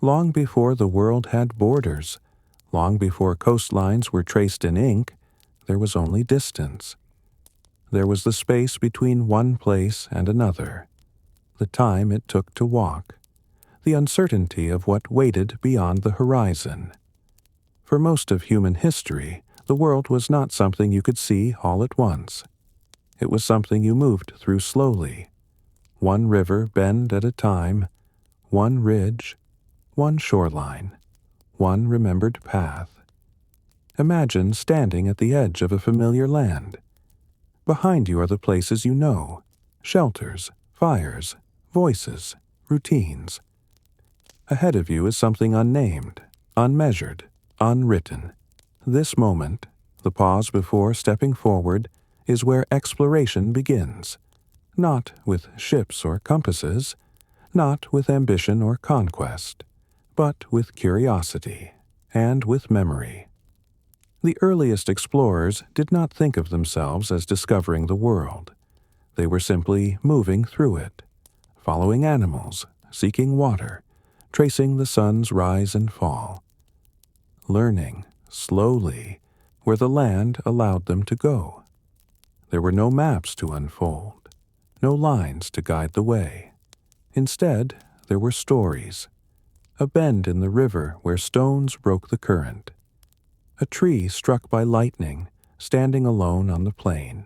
Long before the world had borders, long before coastlines were traced in ink, there was only distance. There was the space between one place and another, the time it took to walk, the uncertainty of what waited beyond the horizon. For most of human history, the world was not something you could see all at once. It was something you moved through slowly, one river bend at a time, one ridge, one shoreline, one remembered path. Imagine standing at the edge of a familiar land. Behind you are the places you know, shelters, fires, voices, routines. Ahead of you is something unnamed, unmeasured, unwritten. This moment, the pause before stepping forward, is where exploration begins. Not with ships or compasses, not with ambition or conquest, but with curiosity and with memory. The earliest explorers did not think of themselves as discovering the world. They were simply moving through it, following animals, seeking water, tracing the sun's rise and fall, learning, slowly, where the land allowed them to go. There were no maps to unfold, no lines to guide the way. Instead, there were stories. A bend in the river where stones broke the current. A tree struck by lightning, standing alone on the plain.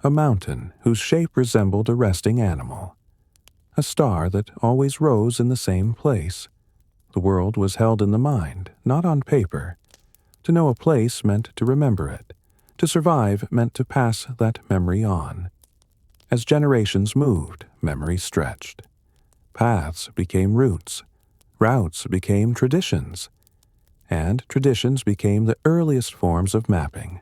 A mountain whose shape resembled a resting animal. A star that always rose in the same place. The world was held in the mind, not on paper. To know a place meant to remember it. To survive meant to pass that memory on. As generations moved, memory stretched. Paths became routes. Routes became traditions. And traditions became the earliest forms of mapping.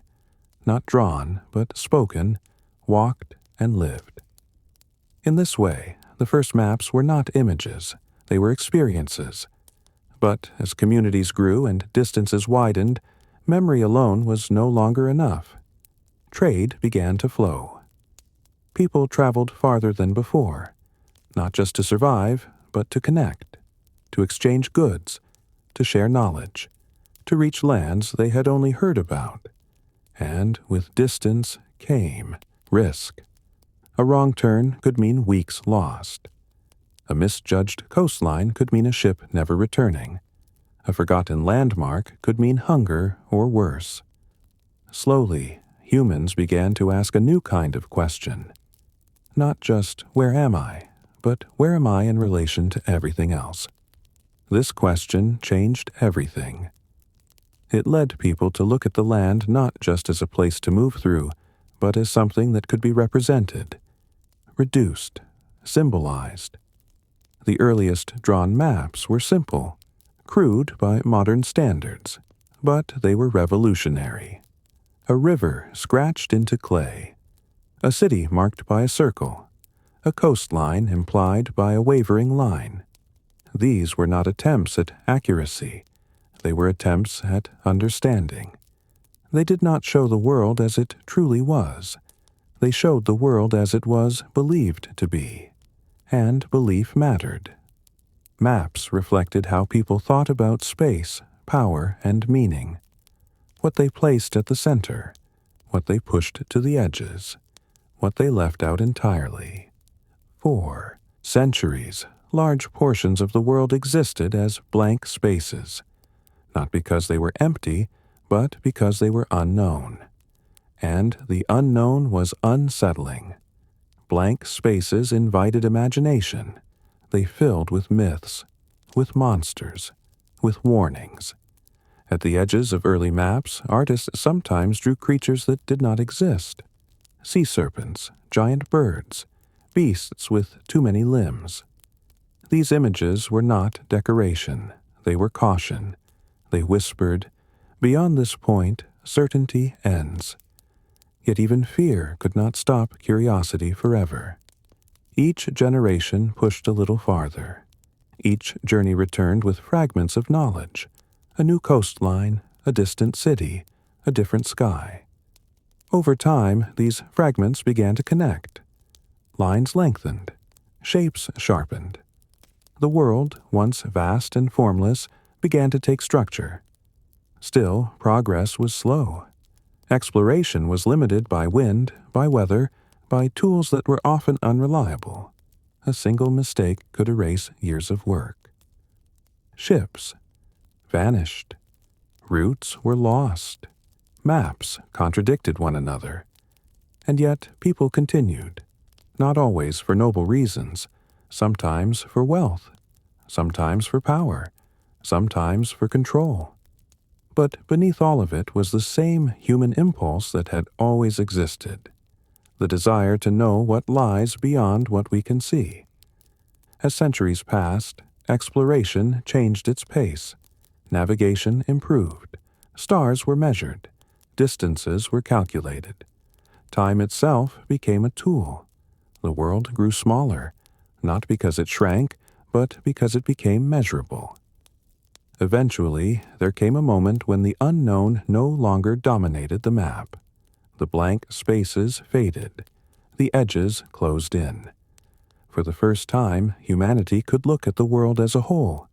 Not drawn, but spoken, walked, and lived. In this way, the first maps were not images, they were experiences. But as communities grew and distances widened, memory alone was no longer enough. Trade began to flow. People traveled farther than before, not just to survive, but to connect, to exchange goods, to share knowledge, to reach lands they had only heard about. And with distance came risk. A wrong turn could mean weeks lost. A misjudged coastline could mean a ship never returning. A forgotten landmark could mean hunger or worse. Slowly, humans began to ask a new kind of question. Not just, where am I? But where am I in relation to everything else? This question changed everything. It led people to look at the land not just as a place to move through, but as something that could be represented, reduced, symbolized. The earliest drawn maps were simple, crude by modern standards, but they were revolutionary. A river scratched into clay, a city marked by a circle, a coastline implied by a wavering line. These were not attempts at accuracy. They were attempts at understanding. They did not show the world as it truly was. They showed the world as it was believed to be. And belief mattered. Maps reflected how people thought about space, power, and meaning. What they placed at the center, what they pushed to the edges, what they left out entirely. For centuries, large portions of the world existed as blank spaces, not because they were empty, but because they were unknown. And the unknown was unsettling. Blank spaces invited imagination. They filled with myths, with monsters, with warnings. At the edges of early maps, artists sometimes drew creatures that did not exist. Sea serpents, giant birds, beasts with too many limbs. These images were not decoration. They were caution. They whispered, "Beyond this point, certainty ends." Yet even fear could not stop curiosity forever. Each generation pushed a little farther. Each journey returned with fragments of knowledge, a new coastline, a distant city, a different sky. Over time, these fragments began to connect. Lines lengthened, shapes sharpened. The world, once vast and formless, began to take structure. Still, progress was slow. Exploration was limited by wind, by weather, by tools that were often unreliable. A single mistake could erase years of work. Ships vanished. Routes were lost. Maps contradicted one another. And yet people continued, not always for noble reasons, sometimes for wealth, sometimes for power, sometimes for control. But beneath all of it was the same human impulse that had always existed, the desire to know what lies beyond what we can see. As centuries passed, exploration changed its pace. Navigation improved. Stars were measured. Distances were calculated. Time itself became a tool. The world grew smaller, not because it shrank, but because it became measurable. Eventually, there came a moment when the unknown no longer dominated the map. The blank spaces faded. The edges closed in. For the first time, humanity could look at the world as a whole.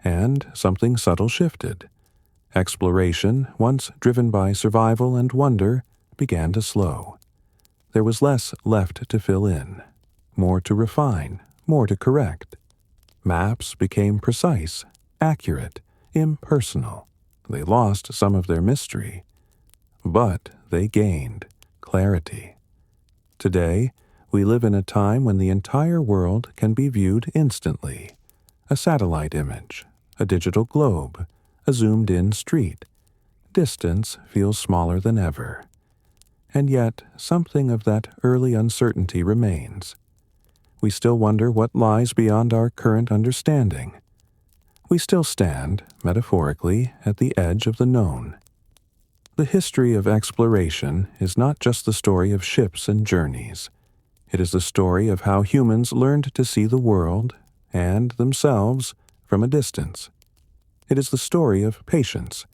And something subtle shifted. Exploration, once driven by survival and wonder, began to slow. There was less left to fill in, more to refine, more to correct. Maps became precise, accurate, impersonal. They lost some of their mystery, but they gained clarity. Today, we live in a time when the entire world can be viewed instantly. A satellite image, a digital globe, a zoomed-in street. Distance feels smaller than ever. And yet, something of that early uncertainty remains. We still wonder what lies beyond our current understanding. We still stand, metaphorically, at the edge of the known. The history of exploration is not just the story of ships and journeys. It is the story of how humans learned to see the world, and themselves, from a distance. It is the story of patience,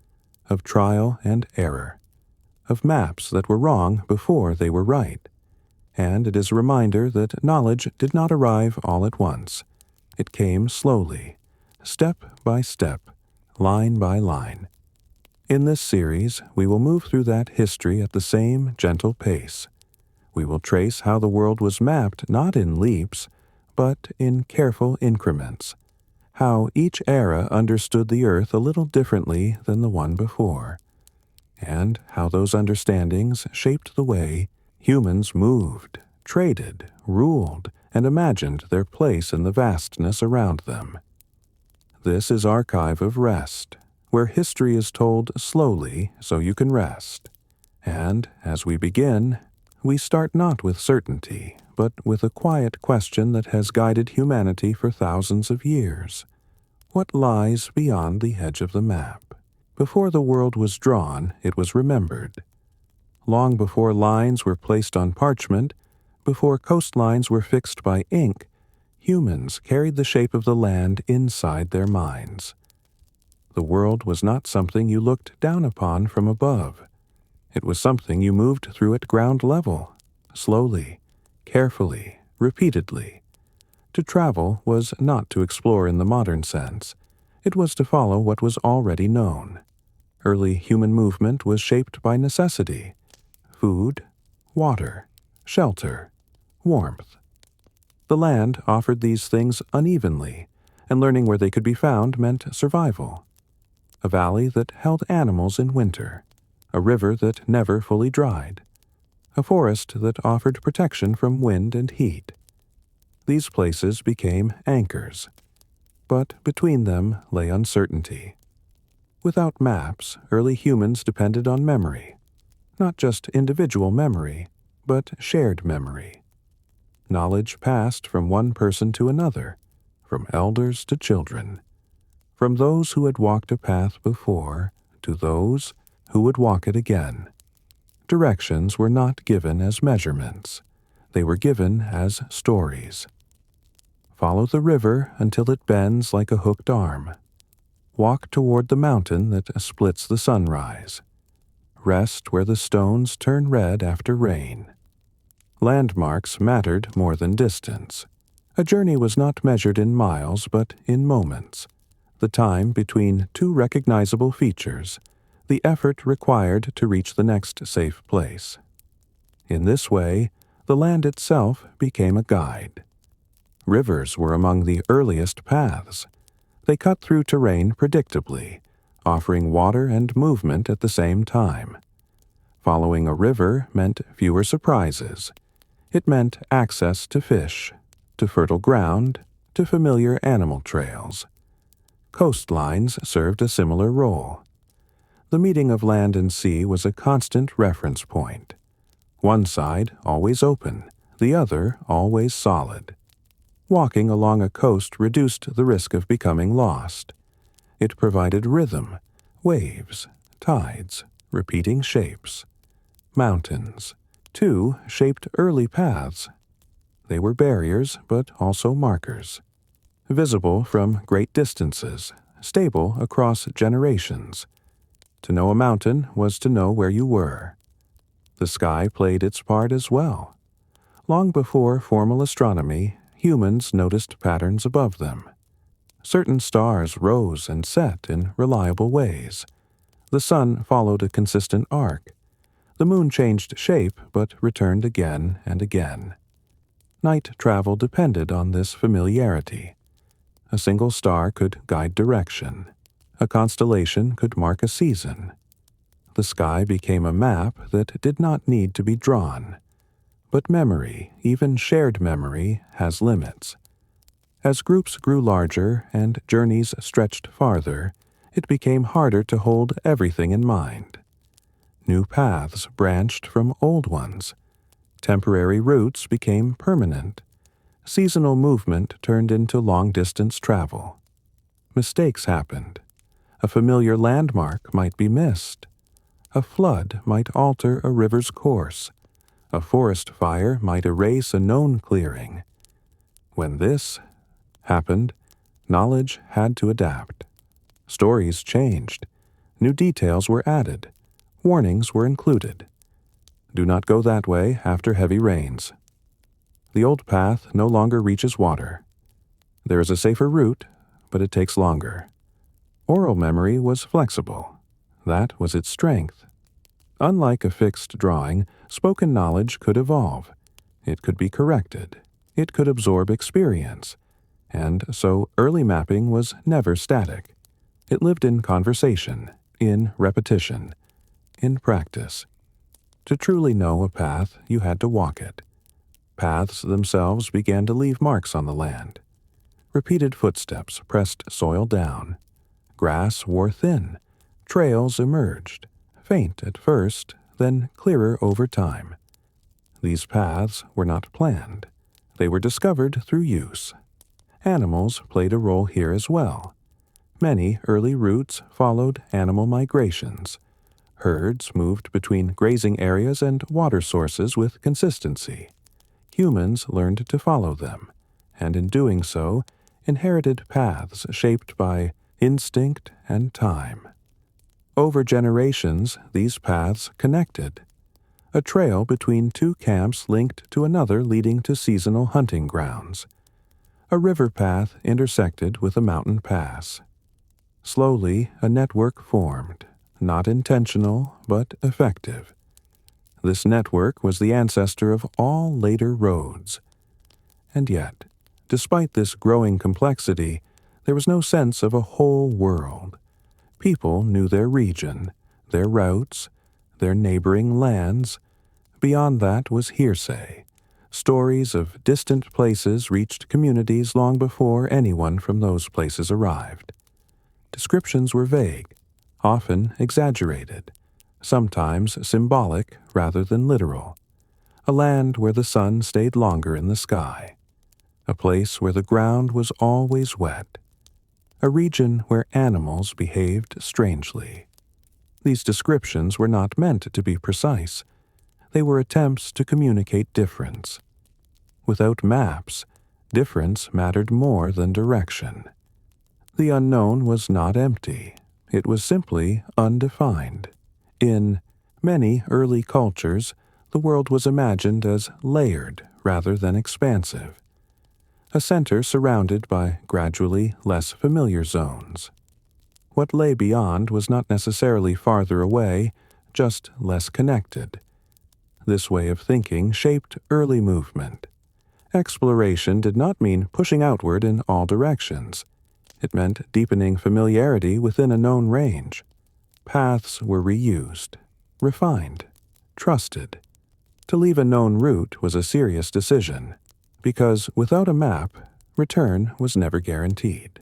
of trial and error, of maps that were wrong before they were right. And it is a reminder that knowledge did not arrive all at once. It came slowly, step by step, line by line. In this series, we will move through that history at the same gentle pace. We will trace how the world was mapped not in leaps, but in careful increments. How each era understood the earth a little differently than the one before. And how those understandings shaped the way humans moved, traded, ruled, and imagined their place in the vastness around them. This is Archive of Rest, where history is told slowly so you can rest. And as we begin, we start not with certainty, but with a quiet question that has guided humanity for thousands of years. What lies beyond the edge of the map? Before the world was drawn, it was remembered. Long before lines were placed on parchment, before coastlines were fixed by ink, humans carried the shape of the land inside their minds. The world was not something you looked down upon from above. It was something you moved through at ground level, slowly, carefully, repeatedly. To travel was not to explore in the modern sense. It was to follow what was already known. Early human movement was shaped by necessity: food, water, shelter, warmth. The land offered these things unevenly, and learning where they could be found meant survival. A valley that held animals in winter, a river that never fully dried, a forest that offered protection from wind and heat. These places became anchors, but between them lay uncertainty. Without maps, early humans depended on memory, not just individual memory, but shared memory. Knowledge passed from one person to another, from elders to children, from those who had walked a path before to those who would walk it again. Directions were not given as measurements. They were given as stories. Follow the river until it bends like a hooked arm. Walk toward the mountain that splits the sunrise. Rest where the stones turn red after rain. Landmarks mattered more than distance. A journey was not measured in miles but in moments, the time between two recognizable features, the effort required to reach the next safe place. In this way, the land itself became a guide. Rivers were among the earliest paths. They cut through terrain predictably, offering water and movement at the same time. Following a river meant fewer surprises. It meant access to fish, to fertile ground, to familiar animal trails. Coastlines served a similar role. The meeting of land and sea was a constant reference point. One side always open, the other always solid. Walking along a coast reduced the risk of becoming lost. It provided rhythm, waves, tides, repeating shapes. Mountains, too, shaped early paths. They were barriers, but also markers. Visible from great distances, stable across generations. To know a mountain was to know where you were. The sky played its part as well. Long before formal astronomy, humans noticed patterns above them. Certain stars rose and set in reliable ways. The sun followed a consistent arc. The moon changed shape but returned again and again. Night travel depended on this familiarity. A single star could guide direction. A constellation could mark a season. The sky became a map that did not need to be drawn. But memory, even shared memory, has limits. As groups grew larger and journeys stretched farther, it became harder to hold everything in mind. New paths branched from old ones. Temporary routes became permanent. Seasonal movement turned into long-distance travel. Mistakes happened. A familiar landmark might be missed. A flood might alter a river's course. A forest fire might erase a known clearing. When this happened, knowledge had to adapt. Stories changed. New details were added. Warnings were included. Do not go that way after heavy rains. The old path no longer reaches water. There is a safer route, but it takes longer. Oral memory was flexible. That was its strength. Unlike a fixed drawing, spoken knowledge could evolve. It could be corrected. It could absorb experience. And so early mapping was never static. It lived in conversation, in repetition, in practice. To truly know a path, you had to walk it. Paths themselves began to leave marks on the land. Repeated footsteps pressed soil down. Grass wore thin. Trails emerged, faint at first, then clearer over time. These paths were not planned. They were discovered through use. Animals played a role here as well. Many early routes followed animal migrations. Herds moved between grazing areas and water sources with consistency. Humans learned to follow them, and in doing so, inherited paths shaped by instinct and time. Over generations, these paths connected. A trail between two camps linked to another leading to seasonal hunting grounds. A river path intersected with a mountain pass. Slowly, a network formed, not intentional, but effective. This network was the ancestor of all later roads. And yet, despite this growing complexity, there was no sense of a whole world. People knew their region, their routes, their neighboring lands. Beyond that was hearsay. Stories of distant places reached communities long before anyone from those places arrived. Descriptions were vague, often exaggerated, sometimes symbolic rather than literal. A land where the sun stayed longer in the sky. A place where the ground was always wet. A region where animals behaved strangely. These descriptions were not meant to be precise. They were attempts to communicate difference. Without maps, difference mattered more than direction. The unknown was not empty. It was simply undefined. In many early cultures, the world was imagined as layered rather than expansive. a center surrounded by gradually less familiar zones. What lay beyond was not necessarily farther away, just less connected. This way of thinking shaped early movement. Exploration did not mean pushing outward in all directions. It meant deepening familiarity within a known range. Paths were reused, refined, trusted. To leave a known route was a serious decision, because without a map, return was never guaranteed.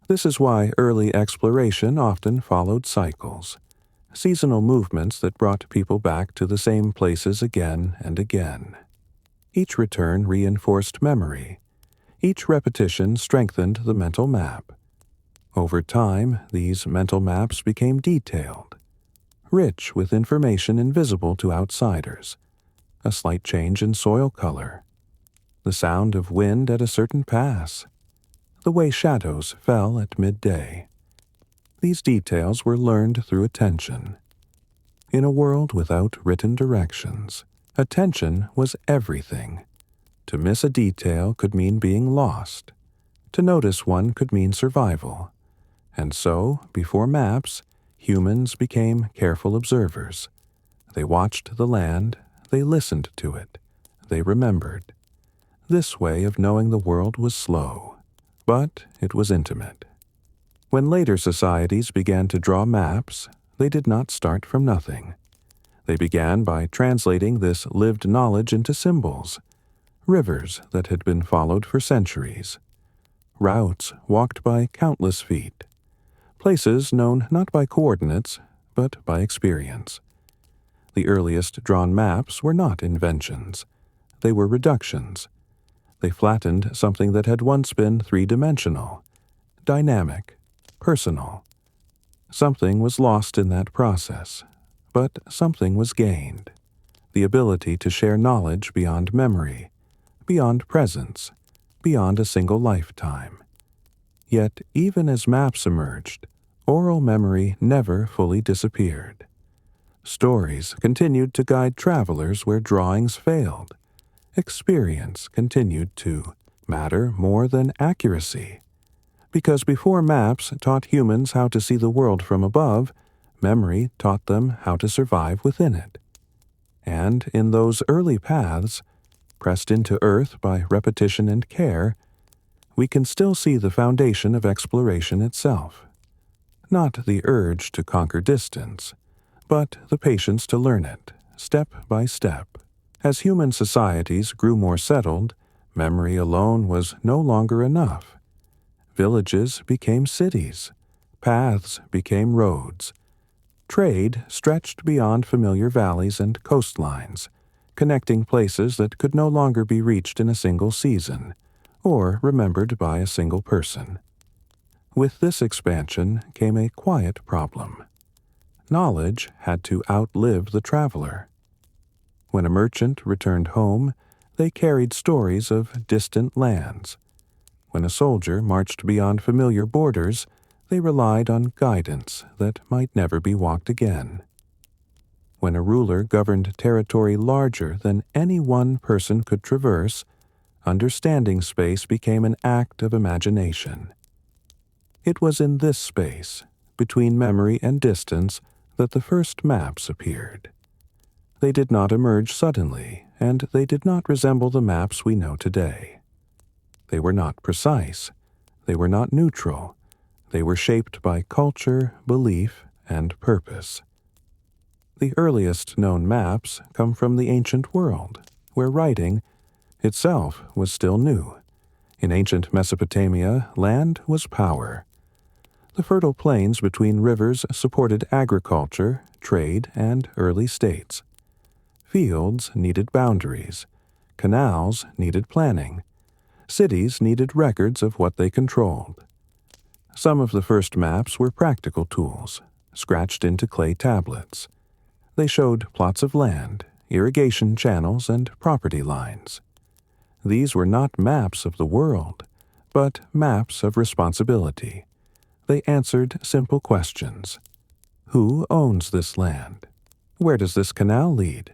This is why early exploration often followed cycles, seasonal movements that brought people back to the same places again and again. Each return reinforced memory. Each repetition strengthened the mental map. Over time, these mental maps became detailed, rich with information invisible to outsiders. A slight change in soil color, the sound of wind at a certain pass, the way shadows fell at midday. These details were learned through attention. In a world without written directions, attention was everything. To miss a detail could mean being lost. To notice one could mean survival. And so, before maps, humans became careful observers. They watched the land, they listened to it, they remembered. This way of knowing the world was slow, but it was intimate. When later societies began to draw maps, they did not start from nothing. They began by translating this lived knowledge into symbols, rivers that had been followed for centuries, routes walked by countless feet, places known not by coordinates, but by experience. The earliest drawn maps were not inventions. They were reductions. They flattened something that had once been three-dimensional, dynamic, personal. Something was lost in that process, but something was gained. The ability to share knowledge beyond memory, beyond presence, beyond a single lifetime. Yet, even as maps emerged, oral memory never fully disappeared. Stories continued to guide travelers where drawings failed. Experience continued to matter more than accuracy. Because before maps taught humans how to see the world from above, memory taught them how to survive within it. And in those early paths, pressed into earth by repetition and care, we can still see the foundation of exploration itself. Not the urge to conquer distance, but the patience to learn it, step by step. As human societies grew more settled, memory alone was no longer enough. Villages became cities, paths became roads. Trade stretched beyond familiar valleys and coastlines, connecting places that could no longer be reached in a single season, or remembered by a single person. With this expansion came a quiet problem. Knowledge had to outlive the traveler. When a merchant returned home, they carried stories of distant lands. When a soldier marched beyond familiar borders, they relied on guidance that might never be walked again. When a ruler governed territory larger than any one person could traverse, understanding space became an act of imagination. It was in this space, between memory and distance, that the first maps appeared. They did not emerge suddenly, and they did not resemble the maps we know today. They were not precise. They were not neutral. They were shaped by culture, belief, and purpose. The earliest known maps come from the ancient world, where writing itself was still new. In ancient Mesopotamia, land was power. The fertile plains between rivers supported agriculture, trade, and early states. Fields needed boundaries. Canals needed planning. Cities needed records of what they controlled. Some of the first maps were practical tools, scratched into clay tablets. They showed plots of land, irrigation channels, and property lines. These were not maps of the world, but maps of responsibility. They answered simple questions. Who owns this land? Where does this canal lead?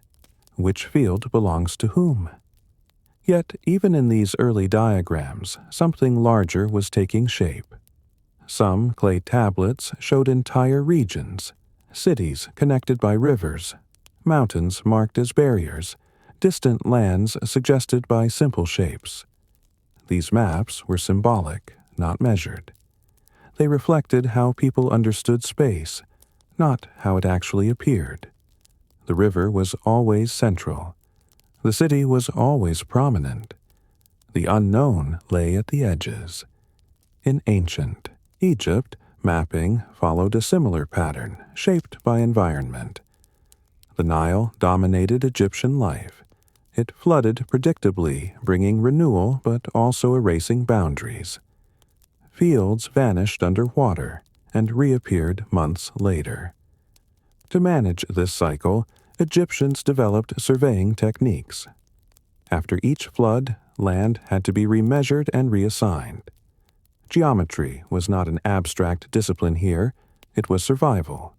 Which field belongs to whom? Yet, even in these early diagrams, something larger was taking shape. Some clay tablets showed entire regions, cities connected by rivers, mountains marked as barriers, distant lands suggested by simple shapes. These maps were symbolic, not measured. They reflected how people understood space, not how it actually appeared. The river was always central. The city was always prominent. The unknown lay at the edges. In ancient Egypt, mapping followed a similar pattern, shaped by environment. The Nile dominated Egyptian life. It flooded predictably, bringing renewal but also erasing boundaries. Fields vanished under water and reappeared months later. To manage this cycle, Egyptians developed surveying techniques. After each flood, land had to be remeasured and reassigned. Geometry was not an abstract discipline here, it was survival.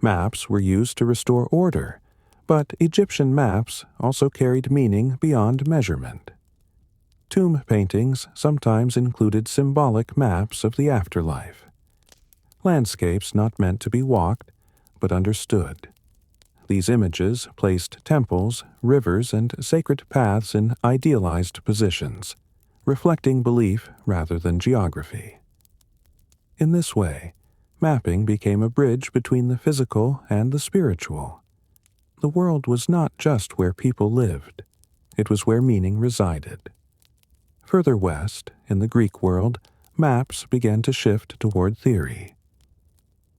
Maps were used to restore order, but Egyptian maps also carried meaning beyond measurement. Tomb paintings sometimes included symbolic maps of the afterlife. Landscapes not meant to be walked, but understood. These images placed temples, rivers, and sacred paths in idealized positions, reflecting belief rather than geography. In this way, mapping became a bridge between the physical and the spiritual. The world was not just where people lived, it was where meaning resided. Further west, in the Greek world, maps began to shift toward theory.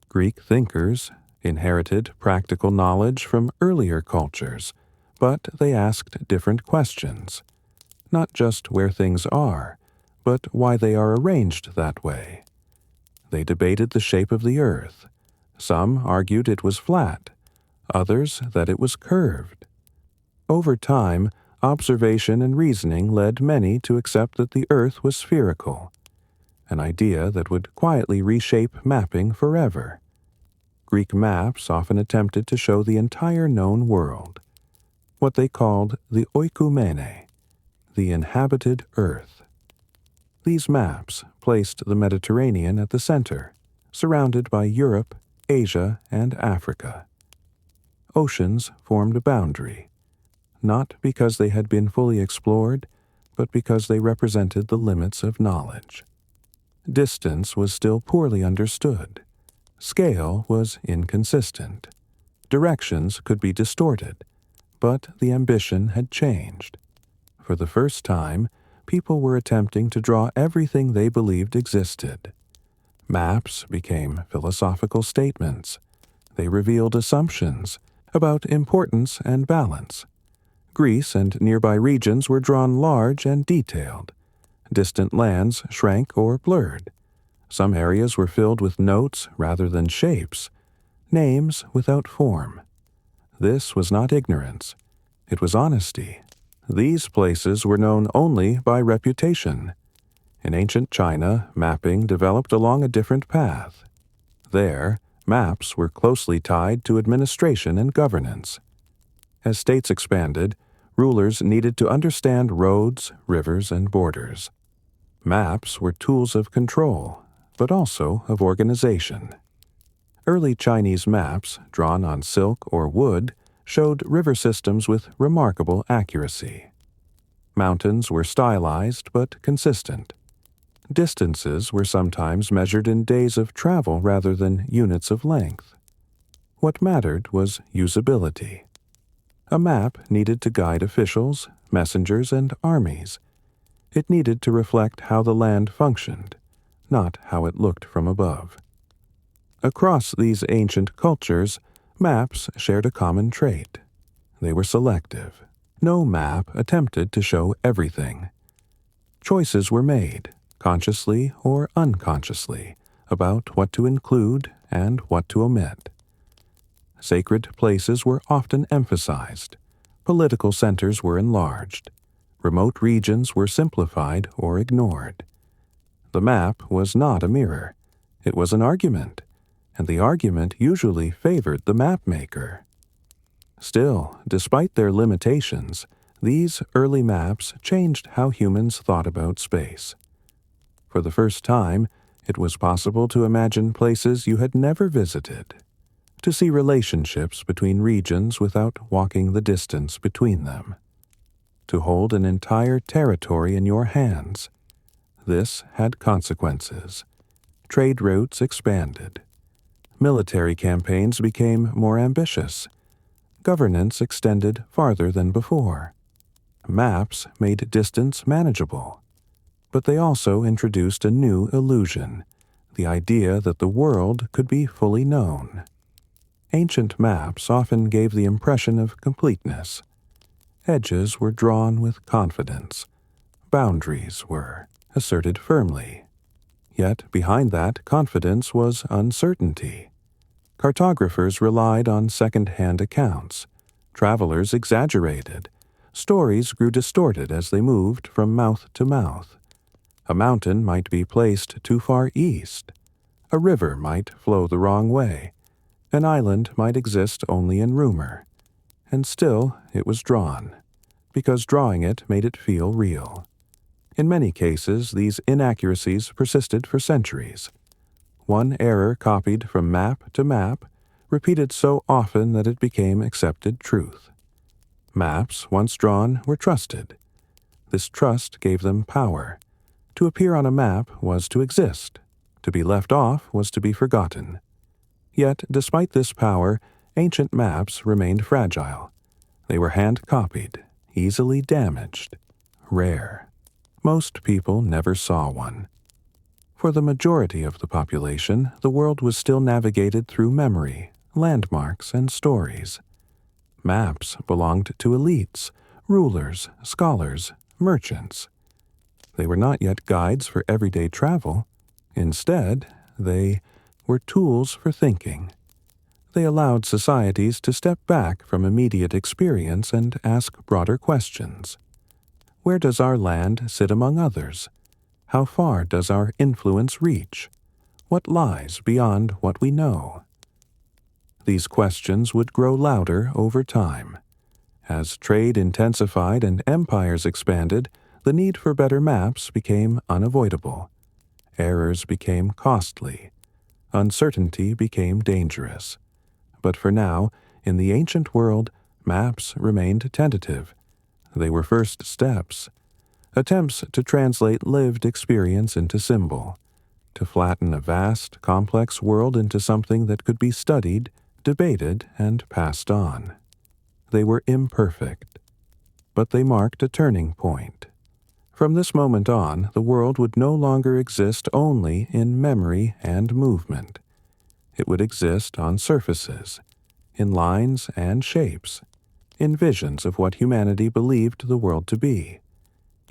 Greek thinkers inherited practical knowledge from earlier cultures, but they asked different questions. Not just where things are, but why they are arranged that way. They debated the shape of the earth. Some argued it was flat, others that it was curved. Over time, observation and reasoning led many to accept that the earth was spherical, an idea that would quietly reshape mapping forever. Greek maps often attempted to show the entire known world, what they called the oikumene, the inhabited earth. These maps placed the Mediterranean at the center, surrounded by Europe, Asia, and Africa. Oceans formed a boundary, not because they had been fully explored, but because they represented the limits of knowledge. Distance was still poorly understood. Scale was inconsistent. Directions could be distorted, but the ambition had changed. For the first time, people were attempting to draw everything they believed existed. Maps became philosophical statements. They revealed assumptions about importance and balance. Greece and nearby regions were drawn large and detailed. Distant lands shrank or blurred. Some areas were filled with notes rather than shapes, names without form. This was not ignorance. It was honesty. These places were known only by reputation. In ancient China, mapping developed along a different path. There, maps were closely tied to administration and governance. As states expanded, rulers needed to understand roads, rivers, and borders. Maps were tools of control, but also of organization. Early Chinese maps, drawn on silk or wood, showed river systems with remarkable accuracy. Mountains were stylized but consistent. Distances were sometimes measured in days of travel rather than units of length. What mattered was usability. A map needed to guide officials, messengers, and armies. It needed to reflect how the land functioned, not how it looked from above. Across these ancient cultures, maps shared a common trait. They were selective. No map attempted to show everything. Choices were made, consciously or unconsciously, about what to include and what to omit. Sacred places were often emphasized. Political centers were enlarged. Remote regions were simplified or ignored. The map was not a mirror. It was an argument, and the argument usually favored the mapmaker. Still, despite their limitations, These early maps changed how humans thought about space. For the first time, it was possible to imagine places you had never visited, to see relationships between regions without walking the distance between them, to hold an entire territory in your hands. This had consequences. Trade routes expanded. Military campaigns became more ambitious. Governance extended farther than before. Maps made distance manageable. But they also introduced a new illusion, the idea that the world could be fully known. Ancient maps often gave the impression of completeness. Edges were drawn with confidence. Boundaries were asserted firmly. Yet behind that confidence was uncertainty. Cartographers relied on second-hand accounts. Travelers exaggerated. Stories grew distorted as they moved from mouth to mouth. A mountain might be placed too far east. A river might flow the wrong way. An island might exist only in rumor. And still it was drawn, because drawing it made it feel real. In many cases, these inaccuracies persisted for centuries. One error copied from map to map, repeated so often that it became accepted truth. Maps, once drawn, were trusted. This trust gave them power. To appear on a map was to exist. To be left off was to be forgotten. Yet, despite this power, ancient maps remained fragile. They were hand-copied, easily damaged, rare. Most people never saw one. For the majority of the population, the world was still navigated through memory, landmarks, and stories. Maps belonged to elites, rulers, scholars, merchants. They were not yet guides for everyday travel. Instead, they were tools for thinking. They allowed societies to step back from immediate experience and ask broader questions. Where does our land sit among others? How far does our influence reach? What lies beyond what we know? These questions would grow louder over time. As trade intensified and empires expanded, the need for better maps became unavoidable. Errors became costly. Uncertainty became dangerous. But for now, in the ancient world, maps remained tentative. They were first steps, attempts to translate lived experience into symbol, to flatten a vast, complex world into something that could be studied, debated, and passed on. They were imperfect, but they marked a turning point. From this moment on, the world would no longer exist only in memory and movement. It would exist on surfaces, in lines and shapes, in visions of what humanity believed the world to be,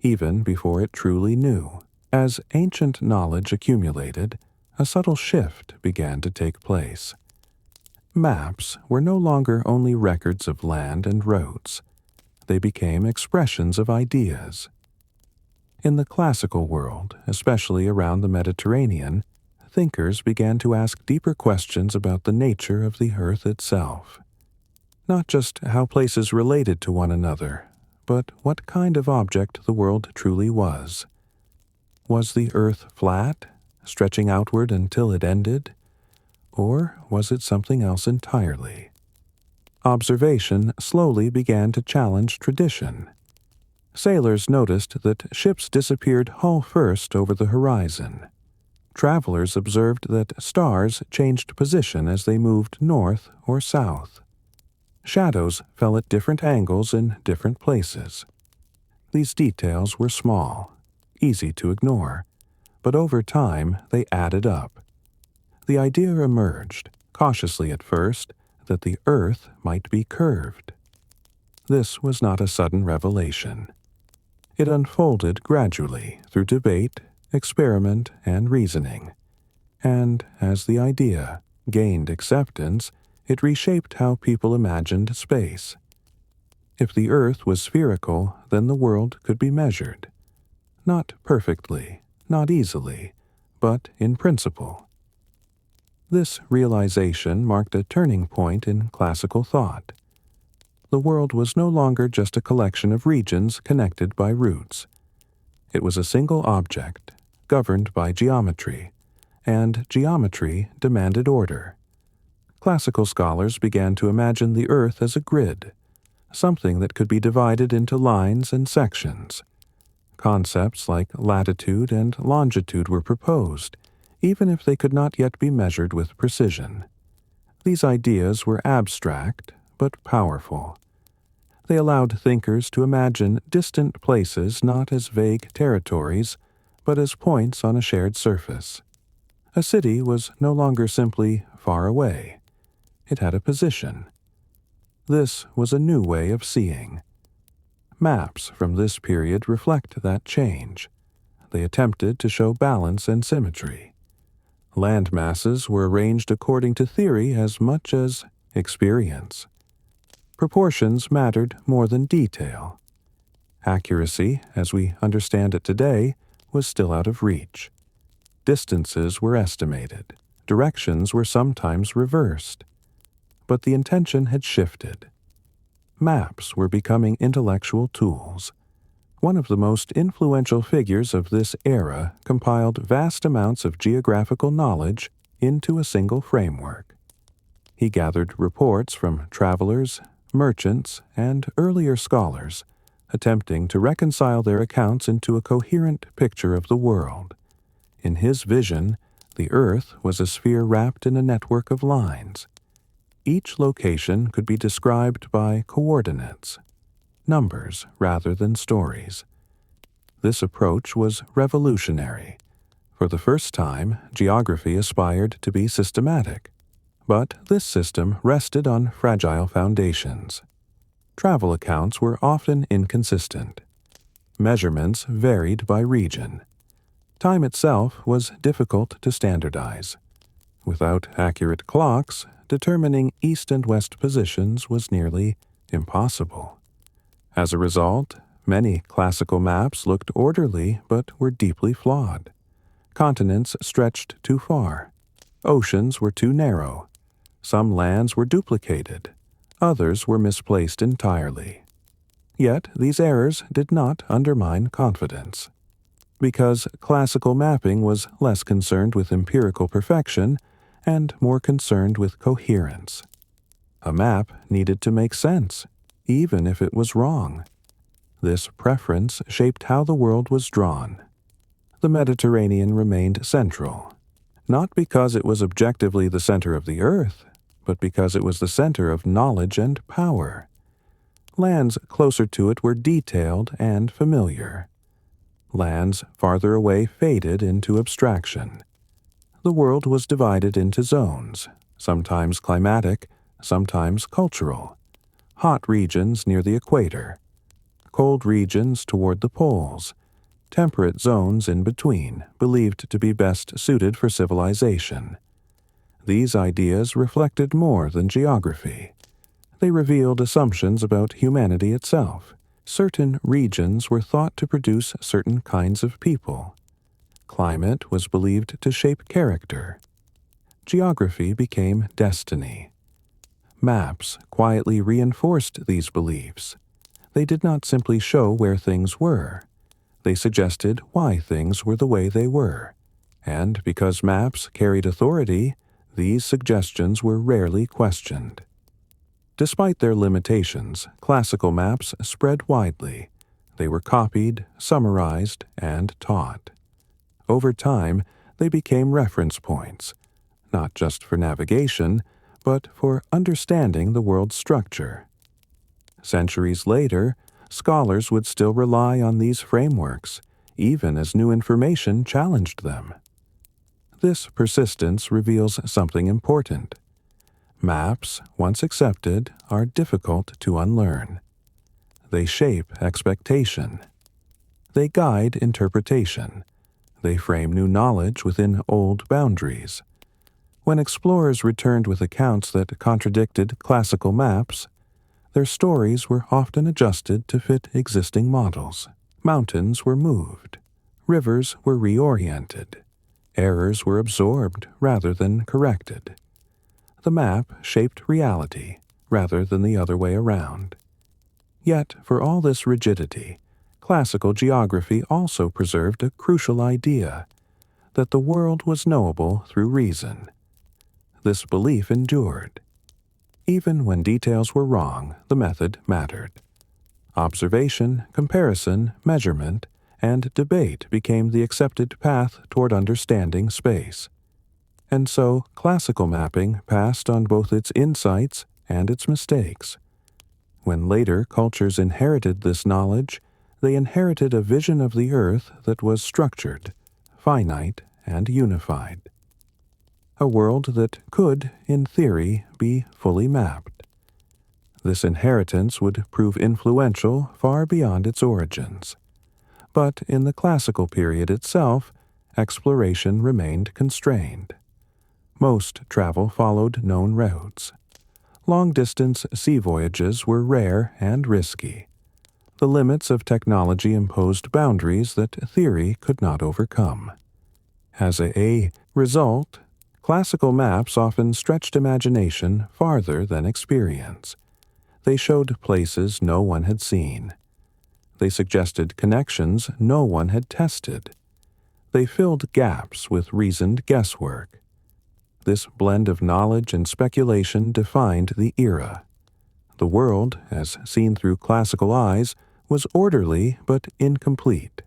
even before it truly knew. As ancient knowledge accumulated, a subtle shift began to take place. Maps were no longer only records of land and roads. They became expressions of ideas. In the classical world, especially around the Mediterranean, thinkers began to ask deeper questions about the nature of the earth itself. Not just how places related to one another, but what kind of object the world truly was. Was the earth flat, stretching outward until it ended? Or was it something else entirely? Observation slowly began to challenge tradition. Sailors noticed that ships disappeared hull first over the horizon. Travelers observed that stars changed position as they moved north or south. Shadows fell at different angles in different places. These details were small, easy to ignore, but over time they added up. The idea emerged, cautiously at first, that the earth might be curved. This was not a sudden revelation. It unfolded gradually through debate, experiment, and reasoning. And as the idea gained acceptance, it reshaped how people imagined space. If the earth was spherical, then the world could be measured. Not perfectly, not easily, but in principle. This realization marked a turning point in classical thought. The world was no longer just a collection of regions connected by routes. It was a single object, governed by geometry, and geometry demanded order. Classical scholars began to imagine the Earth as a grid, something that could be divided into lines and sections. Concepts like latitude and longitude were proposed, even if they could not yet be measured with precision. These ideas were abstract, but powerful. They allowed thinkers to imagine distant places not as vague territories, but as points on a shared surface. A city was no longer simply far away. It had a position. This was a new way of seeing. Maps from this period reflect that change. They attempted to show balance and symmetry. Land masses were arranged according to theory as much as experience. Proportions mattered more than detail. Accuracy, as we understand it today, was still out of reach. Distances were estimated. Directions were sometimes reversed. But the intention had shifted. Maps were becoming intellectual tools. One of the most influential figures of this era compiled vast amounts of geographical knowledge into a single framework. He gathered reports from travelers, merchants, and earlier scholars, attempting to reconcile their accounts into a coherent picture of the world. In his vision, the Earth was a sphere wrapped in a network of lines. Each location could be described by coordinates, numbers rather than stories. This approach was revolutionary. For the first time, geography aspired to be systematic. But this system rested on fragile foundations. Travel accounts were often inconsistent. Measurements varied by region. Time itself was difficult to standardize. Without accurate clocks, determining east and west positions was nearly impossible. As a result, many classical maps looked orderly but were deeply flawed. Continents stretched too far. Oceans were too narrow. Some lands were duplicated. Others were misplaced entirely. Yet these errors did not undermine confidence. Because classical mapping was less concerned with empirical perfection and more concerned with coherence. A map needed to make sense, even if it was wrong. This preference shaped how the world was drawn. The Mediterranean remained central, not because it was objectively the center of the earth, but because it was the center of knowledge and power. Lands closer to it were detailed and familiar. Lands farther away faded into abstraction. The world was divided into zones, sometimes climatic, sometimes cultural. Hot regions near the equator, cold regions toward the poles, temperate zones in between, believed to be best suited for civilization. These ideas reflected more than geography. They revealed assumptions about humanity itself. Certain regions were thought to produce certain kinds of people. Climate was believed to shape character. Geography became destiny. Maps quietly reinforced these beliefs. They did not simply show where things were. They suggested why things were the way they were. And because maps carried authority, these suggestions were rarely questioned. Despite their limitations, classical maps spread widely. They were copied, summarized, and taught. Over time, they became reference points, not just for navigation, but for understanding the world's structure. Centuries later, scholars would still rely on these frameworks, even as new information challenged them. This persistence reveals something important. Maps, once accepted, are difficult to unlearn. They shape expectation. They guide interpretation. They frame new knowledge within old boundaries. When explorers returned with accounts that contradicted classical maps, their stories were often adjusted to fit existing models. Mountains were moved. Rivers were reoriented. Errors were absorbed rather than corrected. The map shaped reality rather than the other way around. Yet, for all this rigidity, classical geography also preserved a crucial idea, that the world was knowable through reason. This belief endured. Even when details were wrong, the method mattered. Observation, comparison, measurement, and debate became the accepted path toward understanding space. And so, classical mapping passed on both its insights and its mistakes. When later cultures inherited this knowledge, they inherited a vision of the earth that was structured, finite, and unified. A world that could, in theory, be fully mapped. This inheritance would prove influential far beyond its origins. But in the classical period itself, exploration remained constrained. Most travel followed known routes. Long-distance sea voyages were rare and risky. The limits of technology imposed boundaries that theory could not overcome. As a result, classical maps often stretched imagination farther than experience. They showed places no one had seen. They suggested connections no one had tested. They filled gaps with reasoned guesswork. This blend of knowledge and speculation defined the era. The world, as seen through classical eyes, was orderly but incomplete,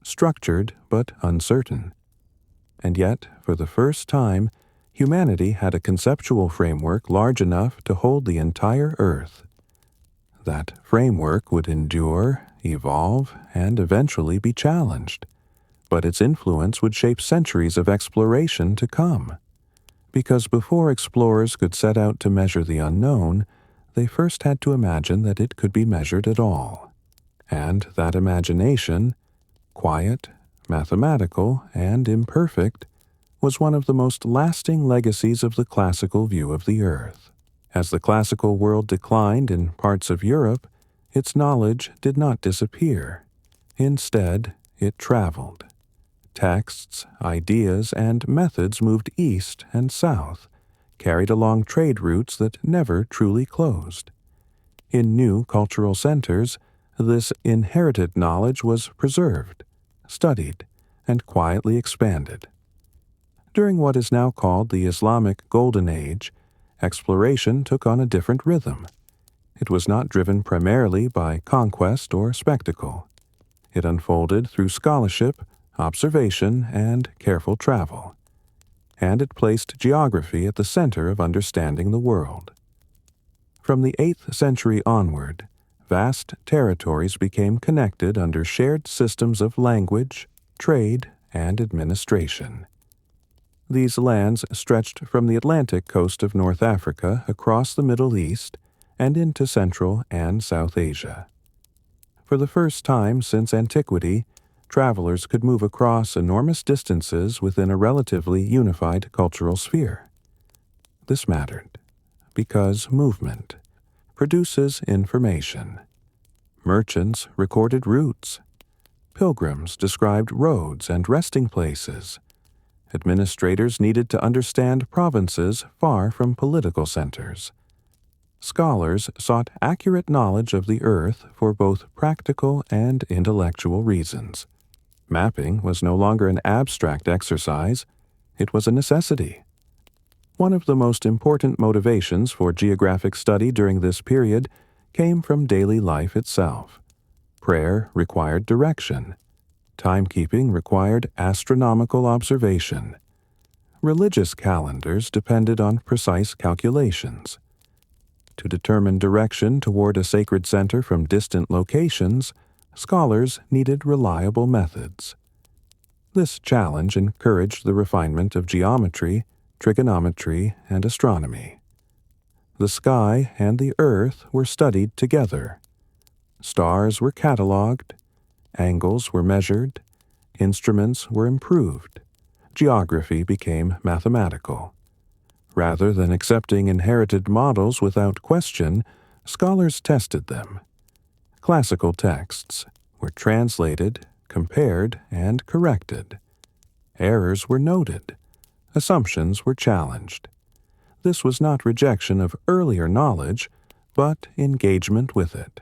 structured but uncertain. And yet, for the first time, humanity had a conceptual framework large enough to hold the entire Earth. That framework would endure, evolve, and eventually be challenged, but its influence would shape centuries of exploration to come. Because before explorers could set out to measure the unknown, they first had to imagine that it could be measured at all. And that imagination, quiet, mathematical, and imperfect, was one of the most lasting legacies of the classical view of the earth. As the classical world declined in parts of Europe, its knowledge did not disappear. Instead, it traveled. Texts, ideas, and methods moved east and south, carried along trade routes that never truly closed. In new cultural centers, this inherited knowledge was preserved, studied, and quietly expanded. During what is now called the Islamic Golden Age, exploration took on a different rhythm. It was not driven primarily by conquest or spectacle. It unfolded through scholarship, observation, and careful travel. And it placed geography at the center of understanding the world. From the 8th century onward, vast territories became connected under shared systems of language, trade, and administration. These lands stretched from the Atlantic coast of North Africa across the Middle East and into Central and South Asia. For the first time since antiquity, travelers could move across enormous distances within a relatively unified cultural sphere. This mattered because movement produces information. Merchants recorded routes. Pilgrims described roads and resting places. Administrators needed to understand provinces far from political centers. Scholars sought accurate knowledge of the earth for both practical and intellectual reasons. Mapping was no longer an abstract exercise, it was a necessity. One of the most important motivations for geographic study during this period came from daily life itself. Prayer required direction. Timekeeping required astronomical observation. Religious calendars depended on precise calculations. To determine direction toward a sacred center from distant locations, scholars needed reliable methods. This challenge encouraged the refinement of geometry, trigonometry, and astronomy. The sky and the earth were studied together. Stars were catalogued, angles were measured, instruments were improved, geography became mathematical. Rather than accepting inherited models without question, scholars tested them. Classical texts were translated, compared, and corrected. Errors were noted. Assumptions were challenged. This was not rejection of earlier knowledge, but engagement with it.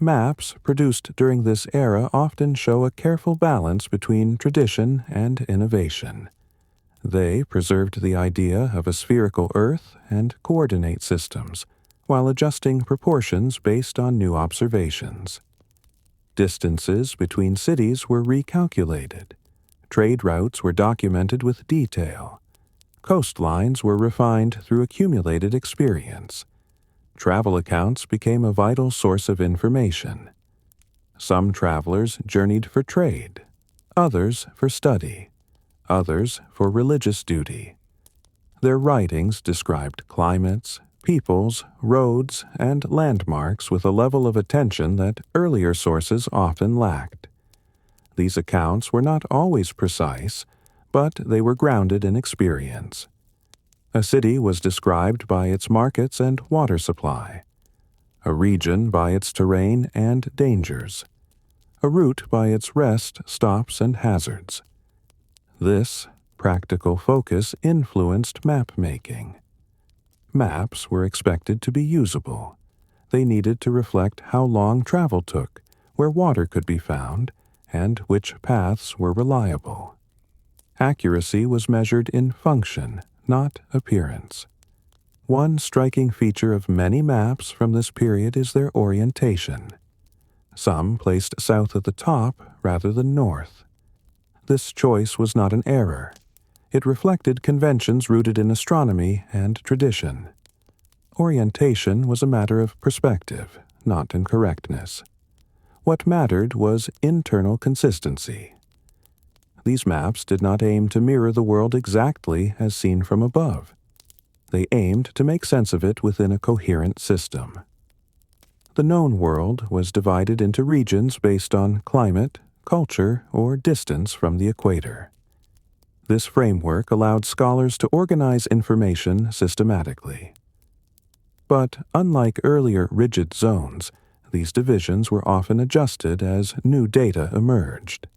Maps produced during this era often show a careful balance between tradition and innovation. They preserved the idea of a spherical Earth and coordinate systems, while adjusting proportions based on new observations. Distances between cities were recalculated. Trade routes were documented with detail. Coastlines were refined through accumulated experience. Travel accounts became a vital source of information. Some travelers journeyed for trade, others for study, others for religious duty. Their writings described climates, peoples, roads, and landmarks with a level of attention that earlier sources often lacked. These accounts were not always precise, but they were grounded in experience. A city was described by its markets and water supply, a region by its terrain and dangers, a route by its rest, stops, and hazards. This practical focus influenced map-making. Maps were expected to be usable. They needed to reflect how long travel took, where water could be found, and which paths were reliable. Accuracy was measured in function, not appearance. One striking feature of many maps from this period is their orientation. Some placed south at the top rather than north. This choice was not an error. It reflected conventions rooted in astronomy and tradition. Orientation was a matter of perspective, not in correctness. What mattered was internal consistency. These maps did not aim to mirror the world exactly as seen from above. They aimed to make sense of it within a coherent system. The known world was divided into regions based on climate, culture, or distance from the equator. This framework allowed scholars to organize information systematically. But unlike earlier rigid zones, these divisions were often adjusted as new data emerged.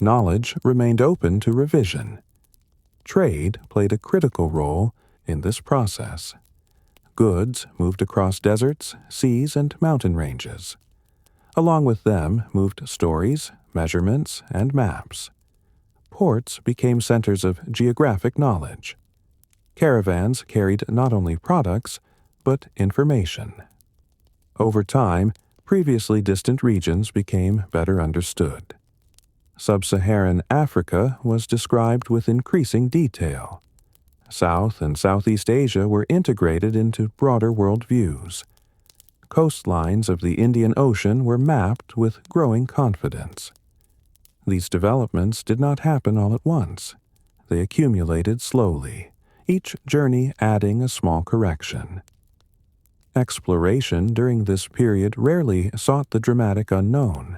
Knowledge remained open to revision. Trade played a critical role in this process. Goods moved across deserts, seas, and mountain ranges. Along with them moved stories, measurements, and maps. Ports became centers of geographic knowledge. Caravans carried not only products, but information. Over time, previously distant regions became better understood. Sub-Saharan Africa was described with increasing detail. South and Southeast Asia were integrated into broader worldviews. Coastlines of the Indian Ocean were mapped with growing confidence. These developments did not happen all at once. They accumulated slowly, each journey adding a small correction. Exploration during this period rarely sought the dramatic unknown.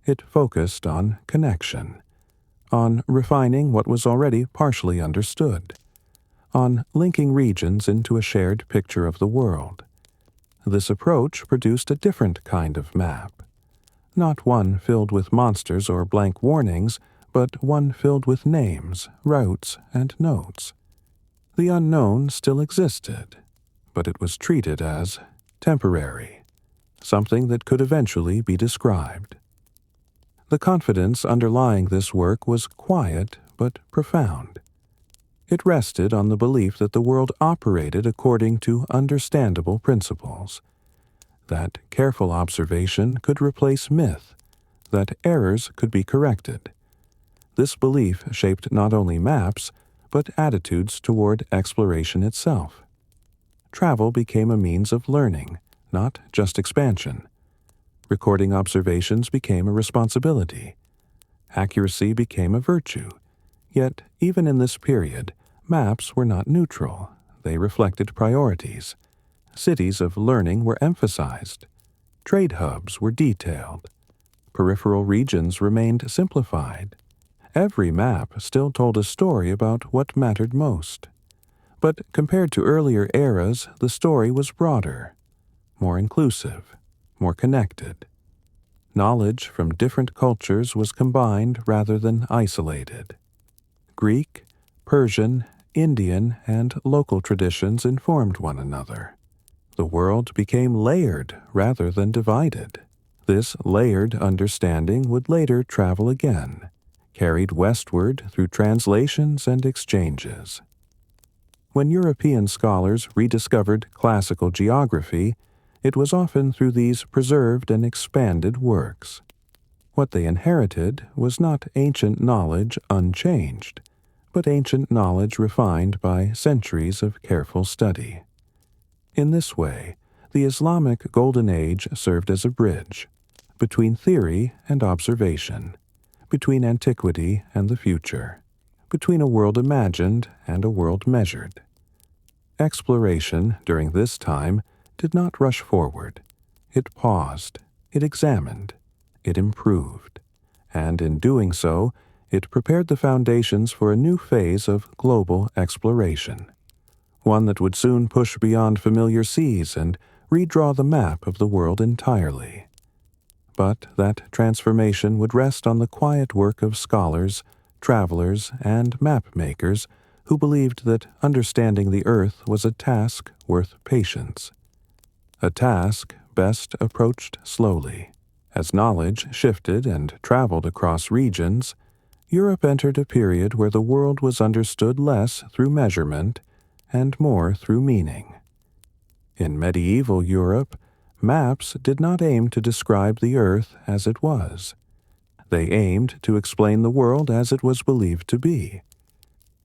It focused on connection, on refining what was already partially understood, on linking regions into a shared picture of the world. This approach produced a different kind of map, not one filled with monsters or blank warnings, but one filled with names, routes, and notes. The unknown still existed, but it was treated as temporary, something that could eventually be described. The confidence underlying this work was quiet but profound. It rested on the belief that the world operated according to understandable principles, that careful observation could replace myth, that errors could be corrected. This belief shaped not only maps, but attitudes toward exploration itself. Travel became a means of learning, not just expansion. Recording observations became a responsibility. Accuracy became a virtue. Yet, even in this period, maps were not neutral. They reflected priorities. Cities of learning were emphasized. Trade hubs were detailed. Peripheral regions remained simplified. Every map still told a story about what mattered most. But compared to earlier eras, the story was broader, more inclusive, more connected. Knowledge from different cultures was combined rather than isolated. Greek, Persian, Indian, and local traditions informed one another. The world became layered rather than divided. This layered understanding would later travel again, carried westward through translations and exchanges. When European scholars rediscovered classical geography, it was often through these preserved and expanded works. What they inherited was not ancient knowledge unchanged, but ancient knowledge refined by centuries of careful study. In this way, the Islamic Golden Age served as a bridge between theory and observation, between antiquity and the future, between a world imagined and a world measured. Exploration during this time did not rush forward. It paused, it examined, it improved, and in doing so, it prepared the foundations for a new phase of global exploration, one that would soon push beyond familiar seas and redraw the map of the world entirely. But that transformation would rest on the quiet work of scholars, travelers, and map-makers who believed that understanding the earth was a task worth patience, a task best approached slowly. As knowledge shifted and traveled across regions, Europe entered a period where the world was understood less through measurement and more through meaning. In medieval Europe, maps did not aim to describe the earth as it was. They aimed to explain the world as it was believed to be.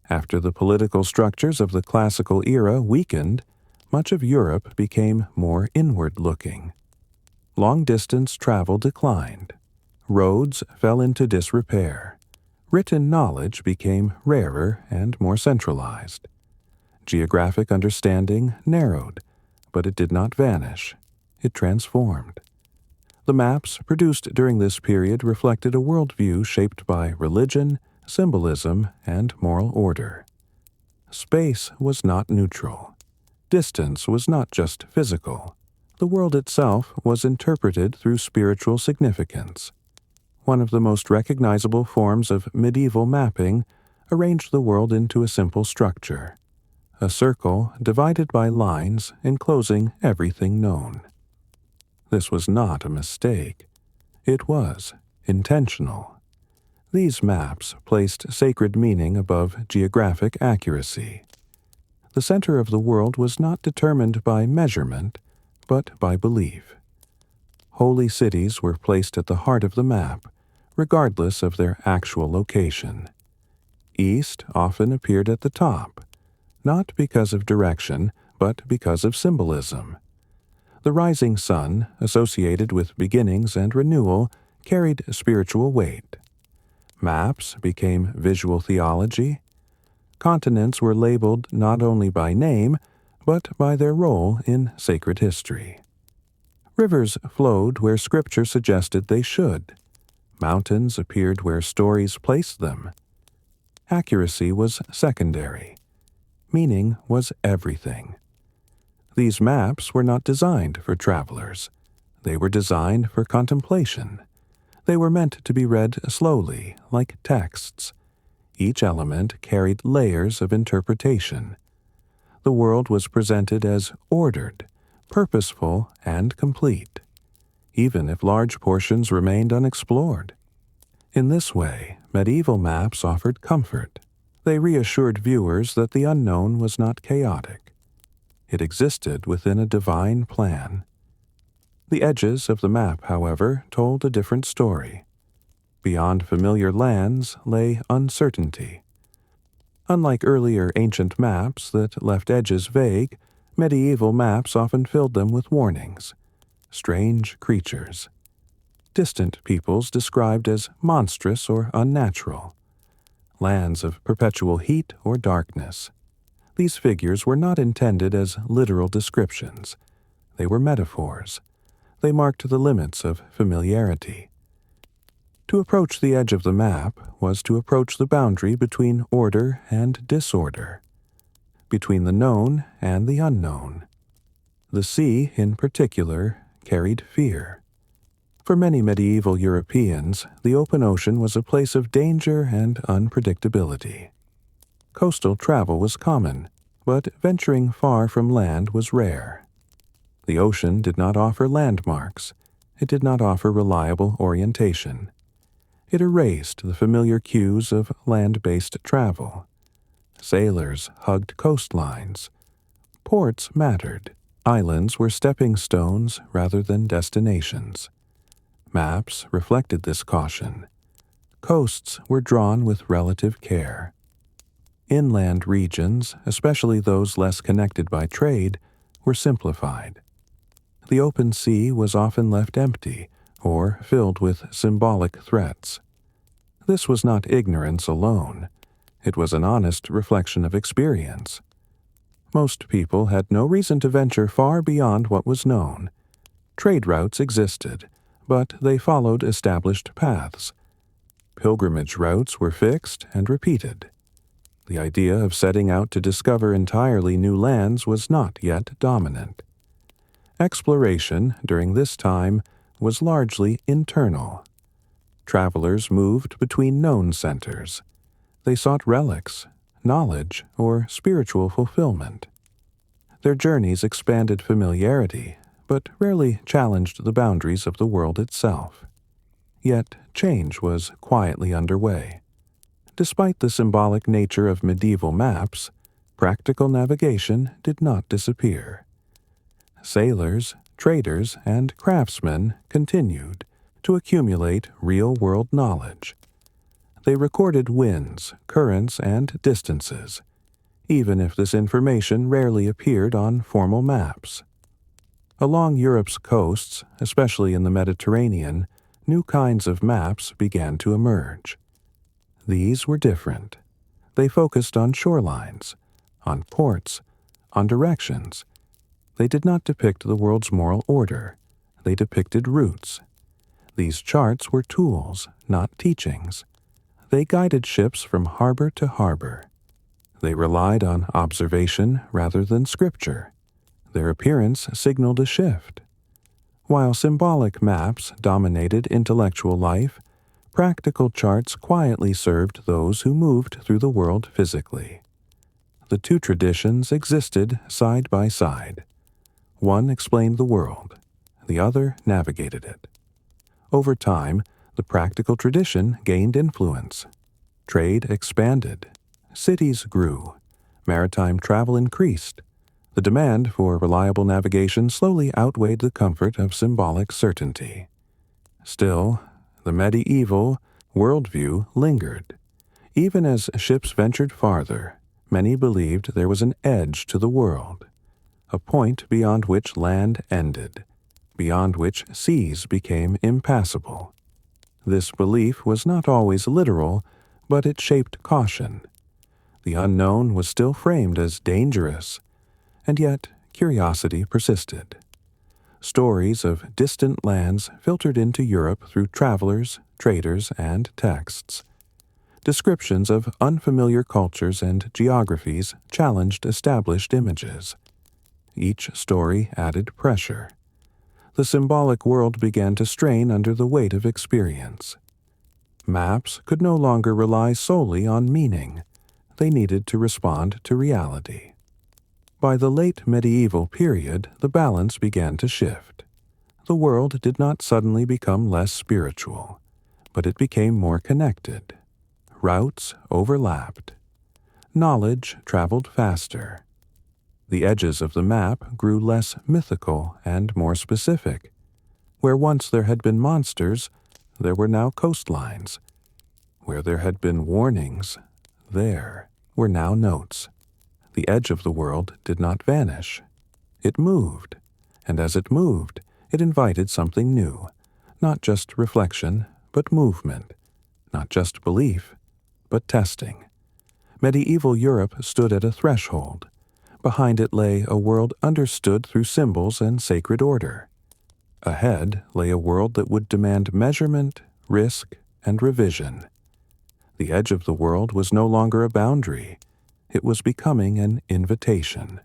After the political structures of the classical era weakened, much of Europe became more inward-looking. Long-distance travel declined. Roads fell into disrepair. Written knowledge became rarer and more centralized. Geographic understanding narrowed, but it did not vanish. It transformed. The maps produced during this period reflected a worldview shaped by religion, symbolism, and moral order. Space was not neutral. Distance was not just physical. The world itself was interpreted through spiritual significance. One of the most recognizable forms of medieval mapping arranged the world into a simple structure, a circle divided by lines enclosing everything known. This was not a mistake. It was intentional. These maps placed sacred meaning above geographic accuracy. The center of the world was not determined by measurement, but by belief. Holy cities were placed at the heart of the map, regardless of their actual location. East often appeared at the top, not because of direction, but because of symbolism. The rising sun, associated with beginnings and renewal, carried spiritual weight. Maps became visual theology. Continents were labeled not only by name, but by their role in sacred history. Rivers flowed where Scripture suggested they should. Mountains appeared where stories placed them. Accuracy was secondary. Meaning was everything. These maps were not designed for travelers. They were designed for contemplation. They were meant to be read slowly, like texts. Each element carried layers of interpretation. The world was presented as ordered, purposeful, and complete, even if large portions remained unexplored. In this way, medieval maps offered comfort. They reassured viewers that the unknown was not chaotic. It existed within a divine plan. The edges of the map, however, told a different story. Beyond familiar lands lay uncertainty. Unlike earlier ancient maps that left edges vague, medieval maps often filled them with warnings. Strange creatures. Distant peoples described as monstrous or unnatural. Lands of perpetual heat or darkness. These figures were not intended as literal descriptions. They were metaphors. They marked the limits of familiarity. To approach the edge of the map was to approach the boundary between order and disorder, between the known and the unknown. The sea, in particular, carried fear. For many medieval Europeans, the open ocean was a place of danger and unpredictability. Coastal travel was common, but venturing far from land was rare. The ocean did not offer landmarks. It did not offer reliable orientation. It erased the familiar cues of land-based travel. Sailors hugged coastlines. Ports mattered. Islands were stepping stones rather than destinations. Maps reflected this caution. Coasts were drawn with relative care. Inland regions, especially those less connected by trade, were simplified. The open sea was often left empty or filled with symbolic threats. This was not ignorance alone. It was an honest reflection of experience. Most people had no reason to venture far beyond what was known. Trade routes existed, but they followed established paths. Pilgrimage routes were fixed and repeated. The idea of setting out to discover entirely new lands was not yet dominant. Exploration during this time was largely internal. Travelers moved between known centers. They sought relics, knowledge, or spiritual fulfillment. Their journeys expanded familiarity, but rarely challenged the boundaries of the world itself. Yet change was quietly underway. Despite the symbolic nature of medieval maps, practical navigation did not disappear. Sailors, traders, and craftsmen continued to accumulate real-world knowledge. They recorded winds, currents, and distances, even if this information rarely appeared on formal maps. Along Europe's coasts, especially in the Mediterranean, new kinds of maps began to emerge. These were different. They focused on shorelines, on ports, on directions. They did not depict the world's moral order. They depicted routes. These charts were tools, not teachings. They guided ships from harbor to harbor. They relied on observation rather than scripture. Their appearance signaled a shift. While symbolic maps dominated intellectual life, practical charts quietly served those who moved through the world physically. The two traditions existed side by side. One explained the world, the other navigated it. Over time, the practical tradition gained influence. Trade expanded. Cities grew. Maritime travel increased. The demand for reliable navigation slowly outweighed the comfort of symbolic certainty. Still, the medieval worldview lingered. Even as ships ventured farther, many believed there was an edge to the world, a point beyond which land ended, beyond which seas became impassable. This belief was not always literal, but it shaped caution. The unknown was still framed as dangerous, and yet curiosity persisted. Stories of distant lands filtered into Europe through travelers, traders, and texts. Descriptions of unfamiliar cultures and geographies challenged established images. Each story added pressure. The symbolic world began to strain under the weight of experience. Maps could no longer rely solely on meaning. They needed to respond to reality. By the late medieval period, the balance began to shift. The world did not suddenly become less spiritual, but it became more connected. Routes overlapped. Knowledge traveled faster. The edges of the map grew less mythical and more specific. Where once there had been monsters, there were now coastlines. Where there had been warnings, there were now notes. The edge of the world did not vanish. It moved, and as it moved, it invited something new, not just reflection, but movement, not just belief, but testing. Medieval Europe stood at a threshold. Behind it lay a world understood through symbols and sacred order. Ahead lay a world that would demand measurement, risk, and revision. The edge of the world was no longer a boundary. It was becoming an invitation.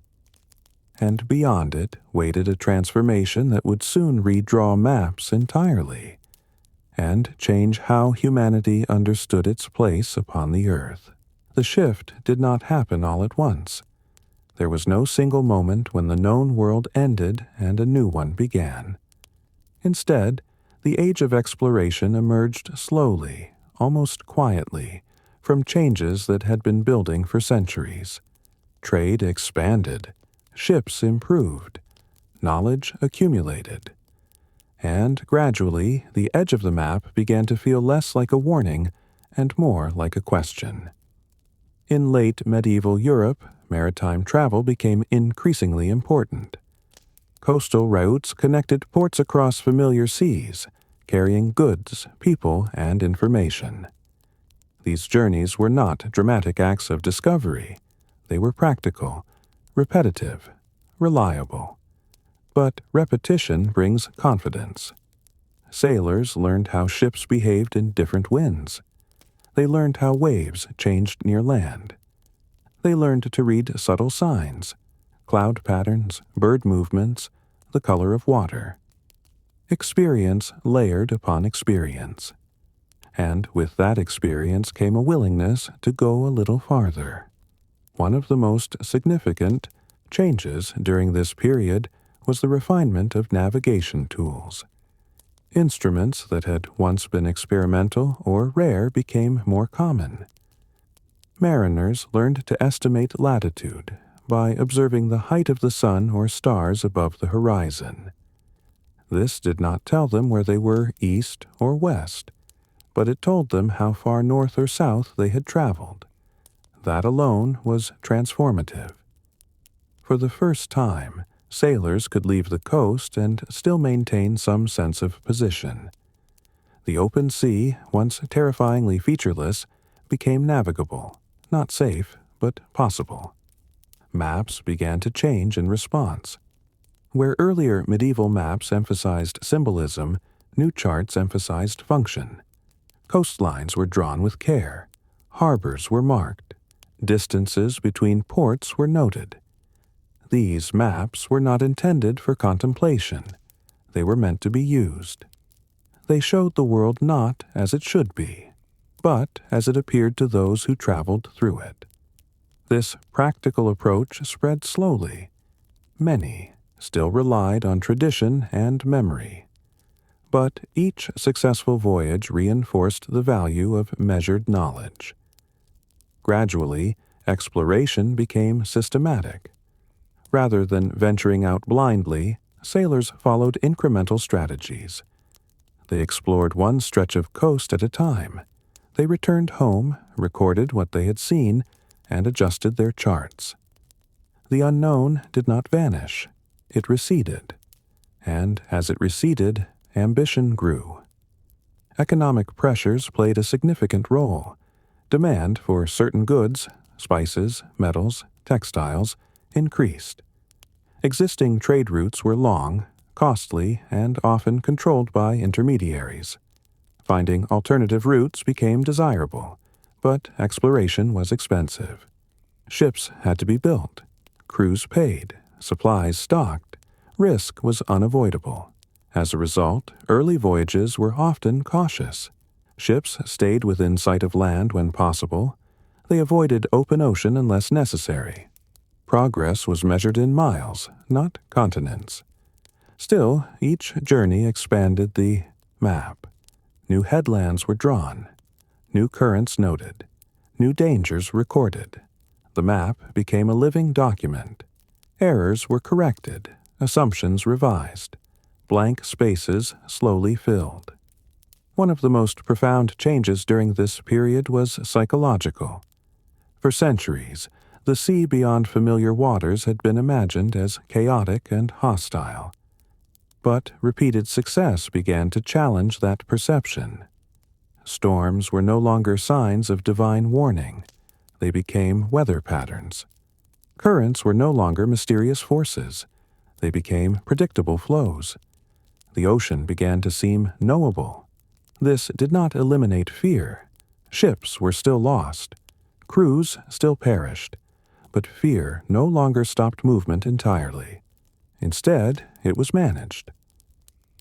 And beyond it waited a transformation that would soon redraw maps entirely, and change how humanity understood its place upon the earth. The shift did not happen all at once. There was no single moment when the known world ended and a new one began. Instead, the age of exploration emerged slowly, almost quietly, from changes that had been building for centuries. Trade expanded, ships improved, knowledge accumulated. And gradually, the edge of the map began to feel less like a warning and more like a question. In late medieval Europe, maritime travel became increasingly important. Coastal routes connected ports across familiar seas, carrying goods, people, and information. These journeys were not dramatic acts of discovery. They were practical, repetitive, reliable. But repetition brings confidence. Sailors learned how ships behaved in different winds. They learned how waves changed near land. They learned to read subtle signs, cloud patterns, bird movements, the color of water. Experience layered upon experience. And with that experience came a willingness to go a little farther. One of the most significant changes during this period was the refinement of navigation tools. Instruments that had once been experimental or rare became more common. Mariners learned to estimate latitude by observing the height of the sun or stars above the horizon. This did not tell them where they were east or west, but it told them how far north or south they had traveled. That alone was transformative. For the first time, sailors could leave the coast and still maintain some sense of position. The open sea, once terrifyingly featureless, became navigable, not safe, but possible. Maps began to change in response. Where earlier medieval maps emphasized symbolism, new charts emphasized function. Coastlines were drawn with care. Harbors were marked. Distances between ports were noted. These maps were not intended for contemplation. They were meant to be used. They showed the world not as it should be, but as it appeared to those who traveled through it. This practical approach spread slowly. Many still relied on tradition and memory. But each successful voyage reinforced the value of measured knowledge. Gradually, exploration became systematic. Rather than venturing out blindly, sailors followed incremental strategies. They explored one stretch of coast at a time. They returned home, recorded what they had seen, and adjusted their charts. The unknown did not vanish. It receded. And as it receded, ambition grew. Economic pressures played a significant role. Demand for certain goods, spices, metals, textiles, increased. Existing trade routes were long, costly, and often controlled by intermediaries. Finding alternative routes became desirable, but exploration was expensive. Ships had to be built, crews paid, supplies stocked. Risk was unavoidable. As a result, early voyages were often cautious. Ships stayed within sight of land when possible. They avoided open ocean unless necessary. Progress was measured in miles, not continents. Still, each journey expanded the map. New headlands were drawn, new currents noted, new dangers recorded. The map became a living document. Errors were corrected, assumptions revised, blank spaces slowly filled. One of the most profound changes during this period was psychological. For centuries, the sea beyond familiar waters had been imagined as chaotic and hostile. But repeated success began to challenge that perception. Storms were no longer signs of divine warning. They became weather patterns. Currents were no longer mysterious forces. They became predictable flows. The ocean began to seem knowable. This did not eliminate fear. Ships were still lost. Crews still perished. But fear no longer stopped movement entirely. Instead, it was managed.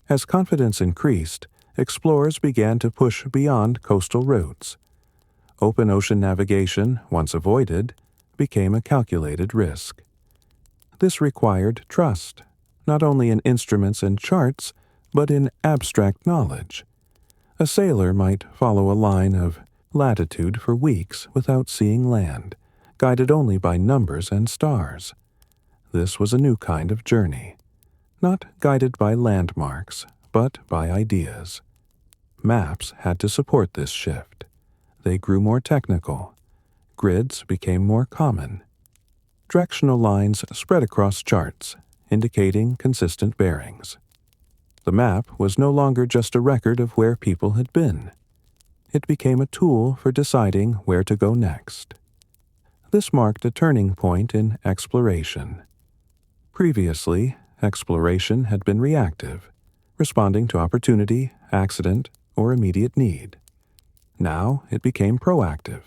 As confidence increased, explorers began to push beyond coastal routes. Open ocean navigation, once avoided, became a calculated risk. This required trust, not only in instruments and charts, but in abstract knowledge. A sailor might follow a line of latitude for weeks without seeing land, guided only by numbers and stars. This was a new kind of journey, not guided by landmarks, but by ideas. Maps had to support this shift. They grew more technical. Grids became more common. Directional lines spread across charts, indicating consistent bearings. The map was no longer just a record of where people had been. It became a tool for deciding where to go next. This marked a turning point in exploration. Previously, exploration had been reactive, responding to opportunity, accident, or immediate need. Now it became proactive.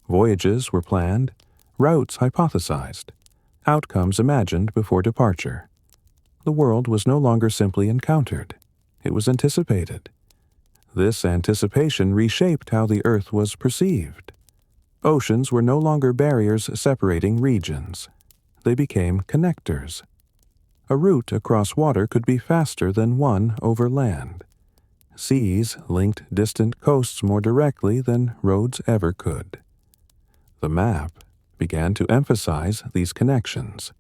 Voyages were planned, routes hypothesized, outcomes imagined before departure. The world was no longer simply encountered. It was anticipated. This anticipation reshaped how the Earth was perceived. Oceans were no longer barriers separating regions. They became connectors. A route across water could be faster than one over land. Seas linked distant coasts more directly than roads ever could. The map began to emphasize these connections.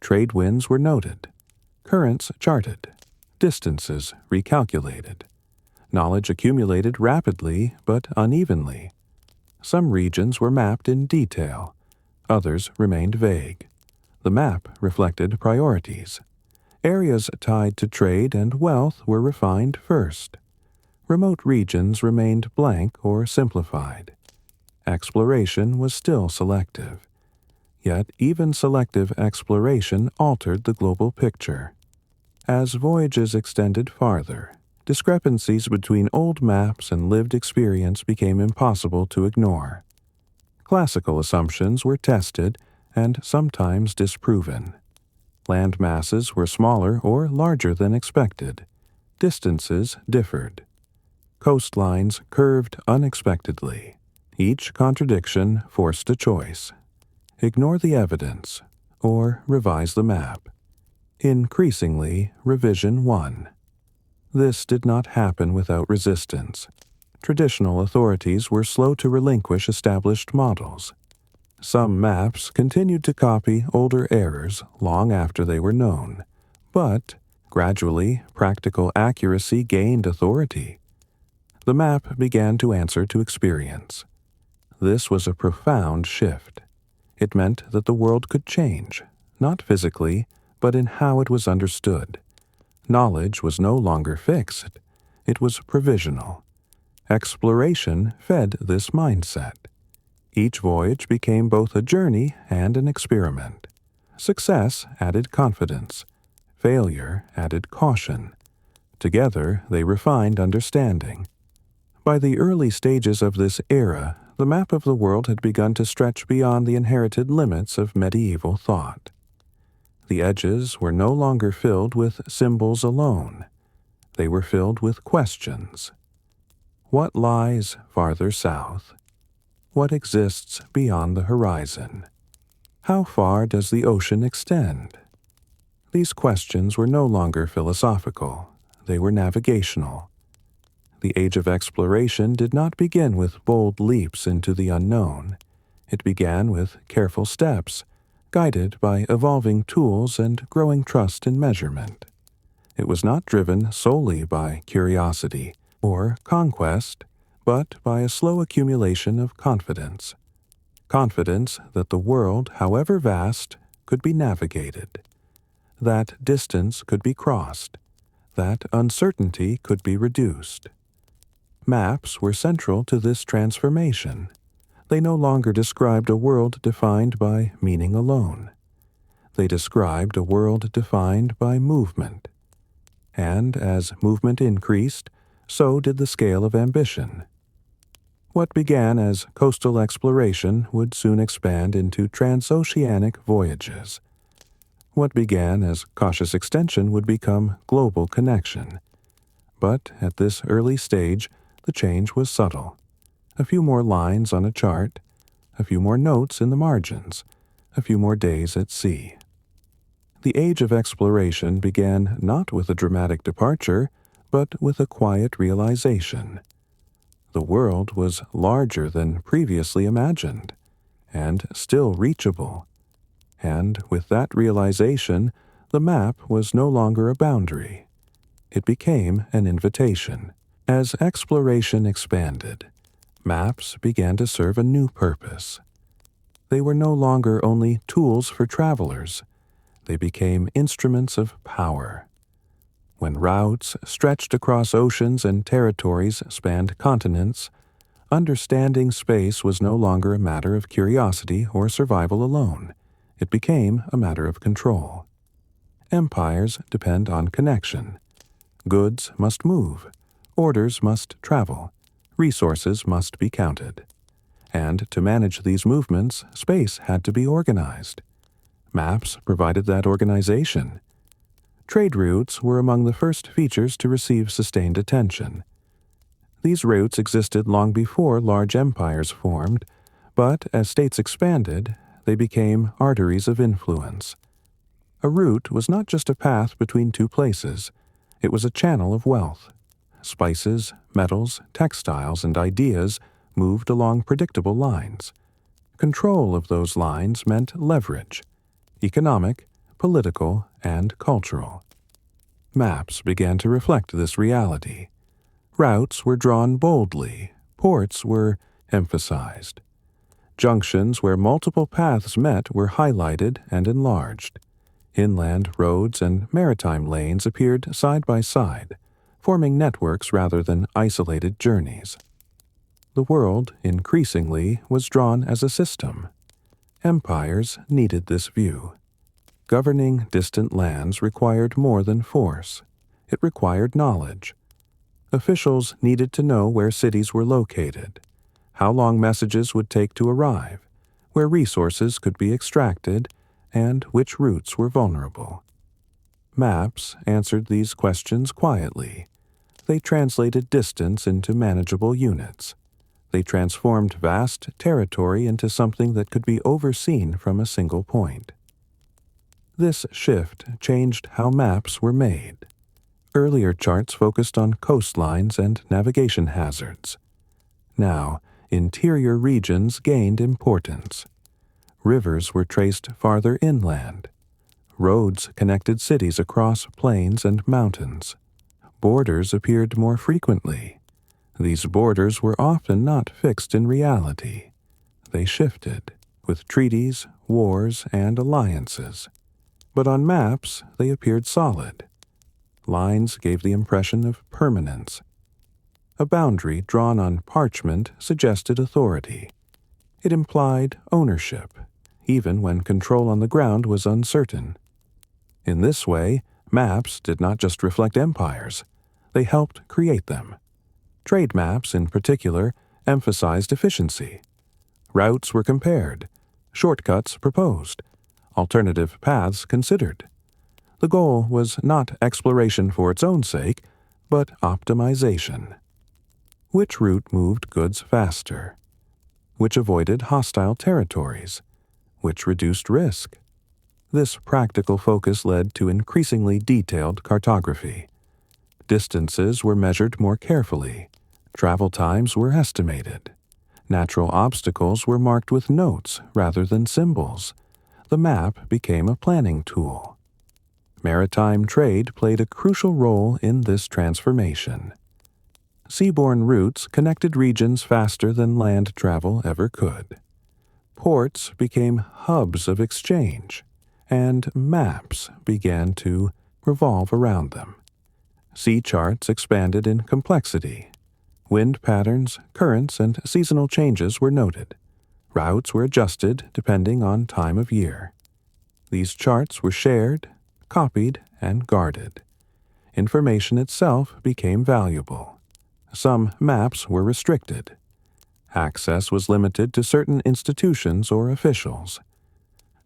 Trade winds were noted, currents charted, distances recalculated. Knowledge accumulated rapidly but unevenly. Some regions were mapped in detail, others remained vague. The map reflected priorities. Areas tied to trade and wealth were refined first. Remote regions remained blank or simplified. Exploration was still selective. Yet even selective exploration altered the global picture. As voyages extended farther, discrepancies between old maps and lived experience became impossible to ignore. Classical assumptions were tested and sometimes disproven. Land masses were smaller or larger than expected. Distances differed. Coastlines curved unexpectedly. Each contradiction forced a choice. Ignore the evidence or revise the map. Increasingly, revision won. This did not happen without resistance. Traditional authorities were slow to relinquish established models. Some maps continued to copy older errors long after they were known, but gradually practical accuracy gained authority. The map began to answer to experience. This was a profound shift. It meant that the world could change, not physically, but in how it was understood. Knowledge was no longer fixed. It was provisional. Exploration fed this mindset. Each voyage became both a journey and an experiment. Success added confidence. Failure added caution. Together, they refined understanding. By the early stages of this era, the map of the world had begun to stretch beyond the inherited limits of medieval thought. The edges were no longer filled with symbols alone. They were filled with questions. What lies farther south? What exists beyond the horizon? How far does the ocean extend? These questions were no longer philosophical. They were navigational. The age of exploration did not begin with bold leaps into the unknown. It began with careful steps, guided by evolving tools and growing trust in measurement. It was not driven solely by curiosity or conquest, but by a slow accumulation of confidence. Confidence that the world, however vast, could be navigated, that distance could be crossed, that uncertainty could be reduced. Maps were central to this transformation. They no longer described a world defined by meaning alone. They described a world defined by movement. And as movement increased, so did the scale of ambition. What began as coastal exploration would soon expand into transoceanic voyages. What began as cautious extension would become global connection. But at this early stage, the change was subtle. A few more lines on a chart, a few more notes in the margins, a few more days at sea. The age of exploration began not with a dramatic departure, but with a quiet realization. The world was larger than previously imagined, and still reachable. And with that realization, the map was no longer a boundary. It became an invitation. As exploration expanded, maps began to serve a new purpose. They were no longer only tools for travelers. They became instruments of power. When routes stretched across oceans and territories spanned continents, understanding space was no longer a matter of curiosity or survival alone. It became a matter of control. Empires depend on connection. Goods must move. Orders must travel. Resources must be counted. And to manage these movements, space had to be organized. Maps provided that organization. Trade routes were among the first features to receive sustained attention. These routes existed long before large empires formed, but as states expanded, they became arteries of influence. A route was not just a path between two places, it was a channel of wealth. Spices, metals, textiles, and ideas moved along predictable lines. Control of those lines meant leverage, economic, political, and cultural. Maps began to reflect this reality. Routes were drawn boldly, ports were emphasized. Junctions where multiple paths met were highlighted and enlarged. Inland roads and maritime lanes appeared side by side, forming networks rather than isolated journeys. The world, increasingly, was drawn as a system. Empires needed this view. Governing distant lands required more than force. It required knowledge. Officials needed to know where cities were located, how long messages would take to arrive, where resources could be extracted, and which routes were vulnerable. Maps answered these questions quietly. They translated distance into manageable units. They transformed vast territory into something that could be overseen from a single point. This shift changed how maps were made. Earlier charts focused on coastlines and navigation hazards. Now, interior regions gained importance. Rivers were traced farther inland. Roads connected cities across plains and mountains. Borders appeared more frequently. These borders were often not fixed in reality. They shifted, with treaties, wars, and alliances. But on maps, they appeared solid. Lines gave the impression of permanence. A boundary drawn on parchment suggested authority. It implied ownership, even when control on the ground was uncertain. In this way, maps did not just reflect empires. They helped create them. Trade maps, in particular, emphasized efficiency. Routes were compared, shortcuts proposed, alternative paths considered. The goal was not exploration for its own sake, but optimization. Which route moved goods faster? Which avoided hostile territories? Which reduced risk? This practical focus led to increasingly detailed cartography. Distances were measured more carefully. Travel times were estimated. Natural obstacles were marked with notes rather than symbols. The map became a planning tool. Maritime trade played a crucial role in this transformation. Seaborne routes connected regions faster than land travel ever could. Ports became hubs of exchange, and maps began to revolve around them. Sea charts expanded in complexity. Wind patterns, currents, and seasonal changes were noted. Routes were adjusted depending on time of year. These charts were shared, copied, and guarded. Information itself became valuable. Some maps were restricted. Access was limited to certain institutions or officials.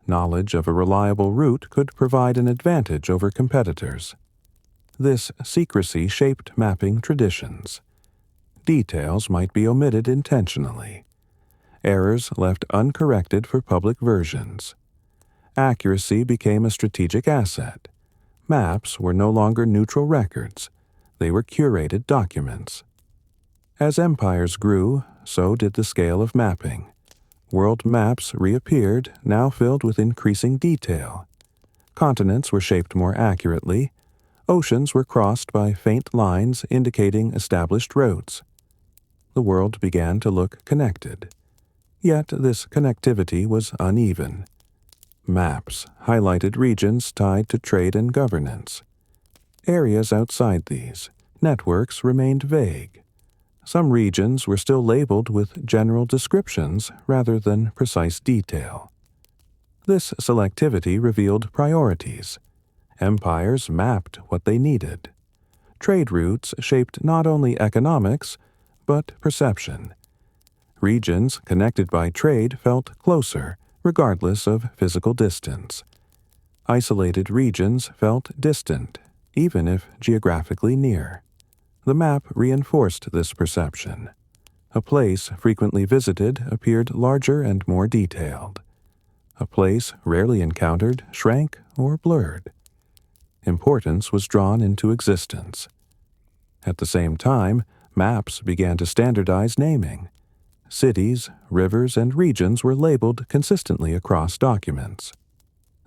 Knowledge of a reliable route could provide an advantage over competitors. This secrecy shaped mapping traditions. Details might be omitted intentionally. Errors left uncorrected for public versions. Accuracy became a strategic asset. Maps were no longer neutral records. They were curated documents. As empires grew, so did the scale of mapping. World maps reappeared, now filled with increasing detail. Continents were shaped more accurately. Oceans were crossed by faint lines indicating established routes. The world began to look connected. Yet this connectivity was uneven. Maps highlighted regions tied to trade and governance. Areas outside these networks remained vague. Some regions were still labeled with general descriptions rather than precise detail. This selectivity revealed priorities. Empires mapped what they needed. Trade routes shaped not only economics, but perception. Regions connected by trade felt closer, regardless of physical distance. Isolated regions felt distant, even if geographically near. The map reinforced this perception. A place frequently visited appeared larger and more detailed. A place rarely encountered shrank or blurred. Importance was drawn into existence. At the same time, maps began to standardize naming. Cities, rivers, and regions were labeled consistently across documents.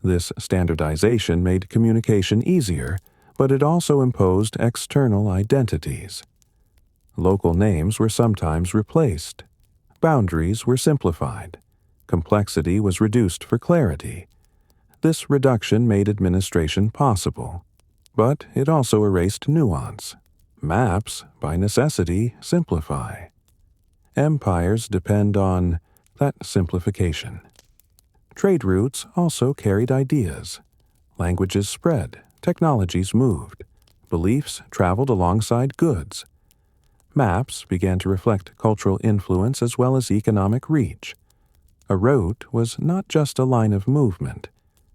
This standardization made communication easier, but it also imposed external identities. Local names were sometimes replaced. Boundaries were simplified. Complexity was reduced for clarity. This reduction made administration possible, but it also erased nuance. Maps, by necessity, simplify. Empires depend on that simplification. Trade routes also carried ideas. Languages spread, technologies moved, beliefs traveled alongside goods. Maps began to reflect cultural influence as well as economic reach. A route was not just a line of movement,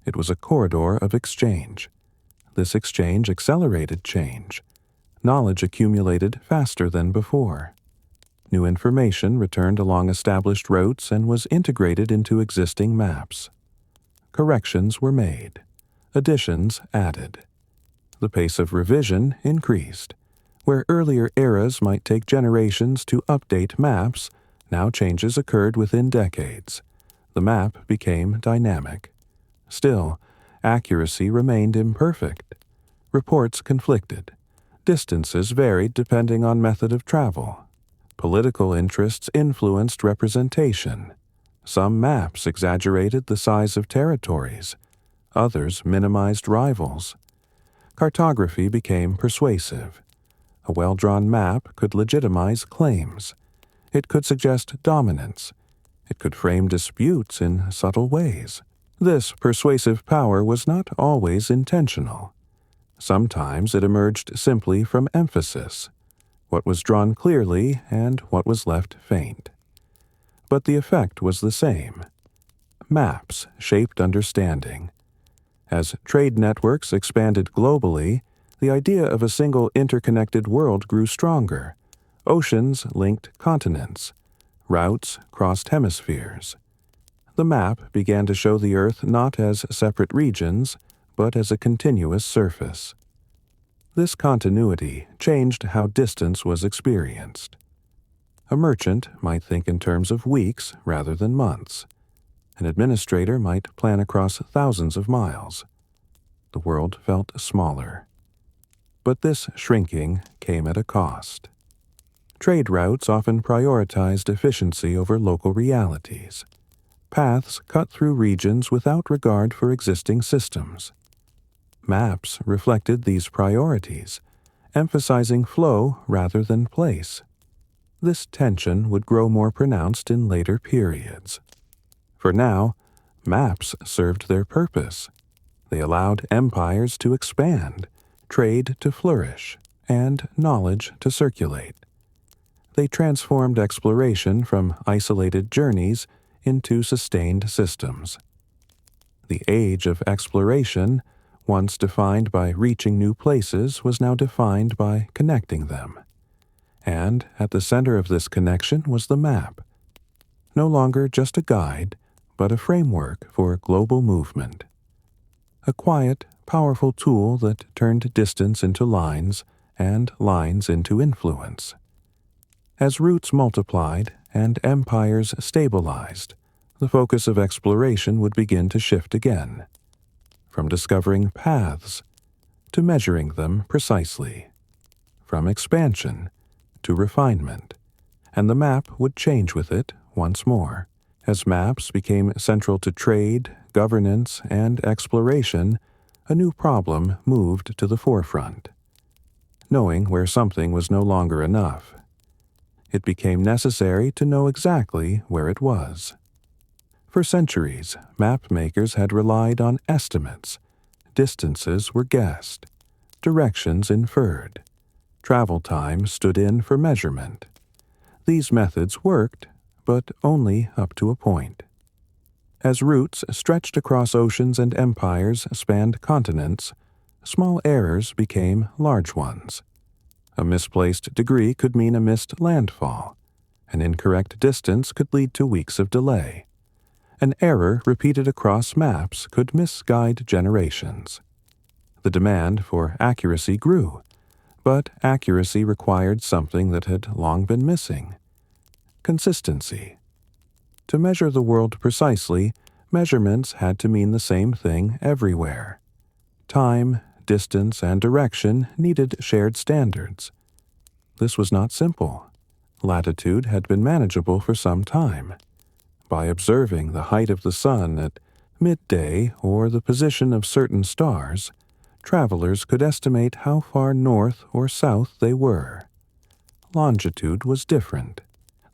it was a corridor of exchange. This exchange accelerated change. Knowledge accumulated faster than before. New information returned along established routes and was integrated into existing maps. Corrections were made. Additions added. The pace of revision increased. Where earlier eras might take generations to update maps, now changes occurred within decades. The map became dynamic. Still, accuracy remained imperfect. Reports conflicted. Distances varied depending on method of travel. Political interests influenced representation. Some maps exaggerated the size of territories. Others minimized rivals. Cartography became persuasive. A well-drawn map could legitimize claims. It could suggest dominance. It could frame disputes in subtle ways. This persuasive power was not always intentional. Sometimes it emerged simply from emphasis, what was drawn clearly and what was left faint. But the effect was the same. Maps shaped understanding. As trade networks expanded globally, the idea of a single interconnected world grew stronger. Oceans linked continents. Routes crossed hemispheres. The map began to show the Earth not as separate regions, but as a continuous surface. This continuity changed how distance was experienced. A merchant might think in terms of weeks rather than months. An administrator might plan across thousands of miles. The world felt smaller. But this shrinking came at a cost. Trade routes often prioritized efficiency over local realities. Paths cut through regions without regard for existing systems. Maps reflected these priorities, emphasizing flow rather than place. This tension would grow more pronounced in later periods. For now, maps served their purpose. They allowed empires to expand, trade to flourish, and knowledge to circulate. They transformed exploration from isolated journeys into sustained systems. The age of exploration, once defined by reaching new places, was now defined by connecting them. And at the center of this connection was the map. No longer just a guide, but a framework for global movement. A quiet, powerful tool that turned distance into lines and lines into influence. As routes multiplied and empires stabilized, the focus of exploration would begin to shift again, from discovering paths to measuring them precisely, from expansion to refinement, and the map would change with it once more. As maps became central to trade, governance, and exploration, a new problem moved to the forefront. Knowing where something was no longer enough, it became necessary to know exactly where it was. For centuries, map makers had relied on estimates. Distances were guessed, directions inferred, travel time stood in for measurement. These methods worked, but only up to a point. As routes stretched across oceans and empires spanned continents, small errors became large ones. A misplaced degree could mean a missed landfall. An incorrect distance could lead to weeks of delay. An error repeated across maps could misguide generations. The demand for accuracy grew, but accuracy required something that had long been missing: consistency. To measure the world precisely, measurements had to mean the same thing everywhere. Time, distance, and direction needed shared standards. This was not simple. Latitude had been manageable for some time. By observing the height of the sun at midday or the position of certain stars, travelers could estimate how far north or south they were. Longitude was different.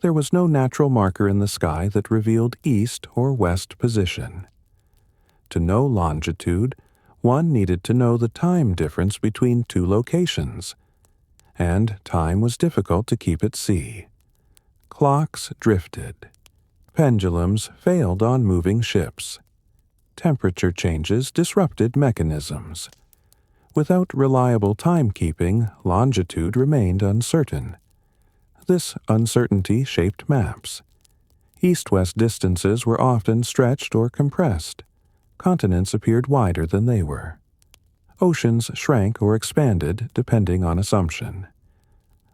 There was no natural marker in the sky that revealed east or west position. To know longitude, one needed to know the time difference between two locations, and time was difficult to keep at sea. Clocks drifted. Pendulums failed on moving ships. Temperature changes disrupted mechanisms. Without reliable timekeeping, longitude remained uncertain. This uncertainty shaped maps. East-west distances were often stretched or compressed. Continents appeared wider than they were. Oceans shrank or expanded depending on assumption.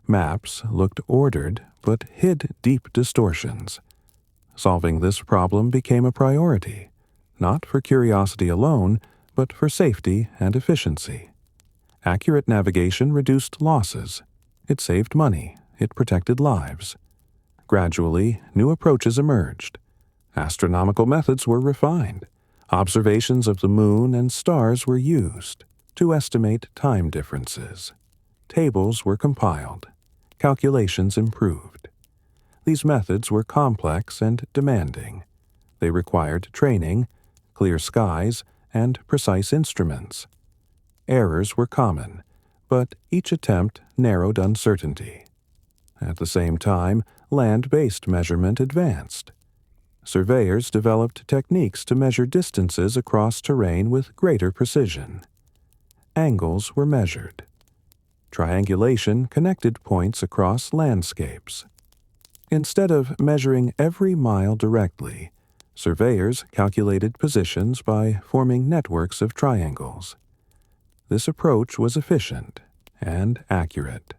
Maps looked ordered but hid deep distortions. Solving this problem became a priority, not for curiosity alone, but for safety and efficiency. Accurate navigation reduced losses. It saved money. It protected lives. Gradually, new approaches emerged. Astronomical methods were refined. Observations of the moon and stars were used to estimate time differences. Tables were compiled. Calculations improved. These methods were complex and demanding. They required training, clear skies, and precise instruments. Errors were common, but each attempt narrowed uncertainty. At the same time, land-based measurement advanced. Surveyors developed techniques to measure distances across terrain with greater precision. Angles were measured. Triangulation connected points across landscapes. Instead of measuring every mile directly, surveyors calculated positions by forming networks of triangles. This approach was efficient and accurate.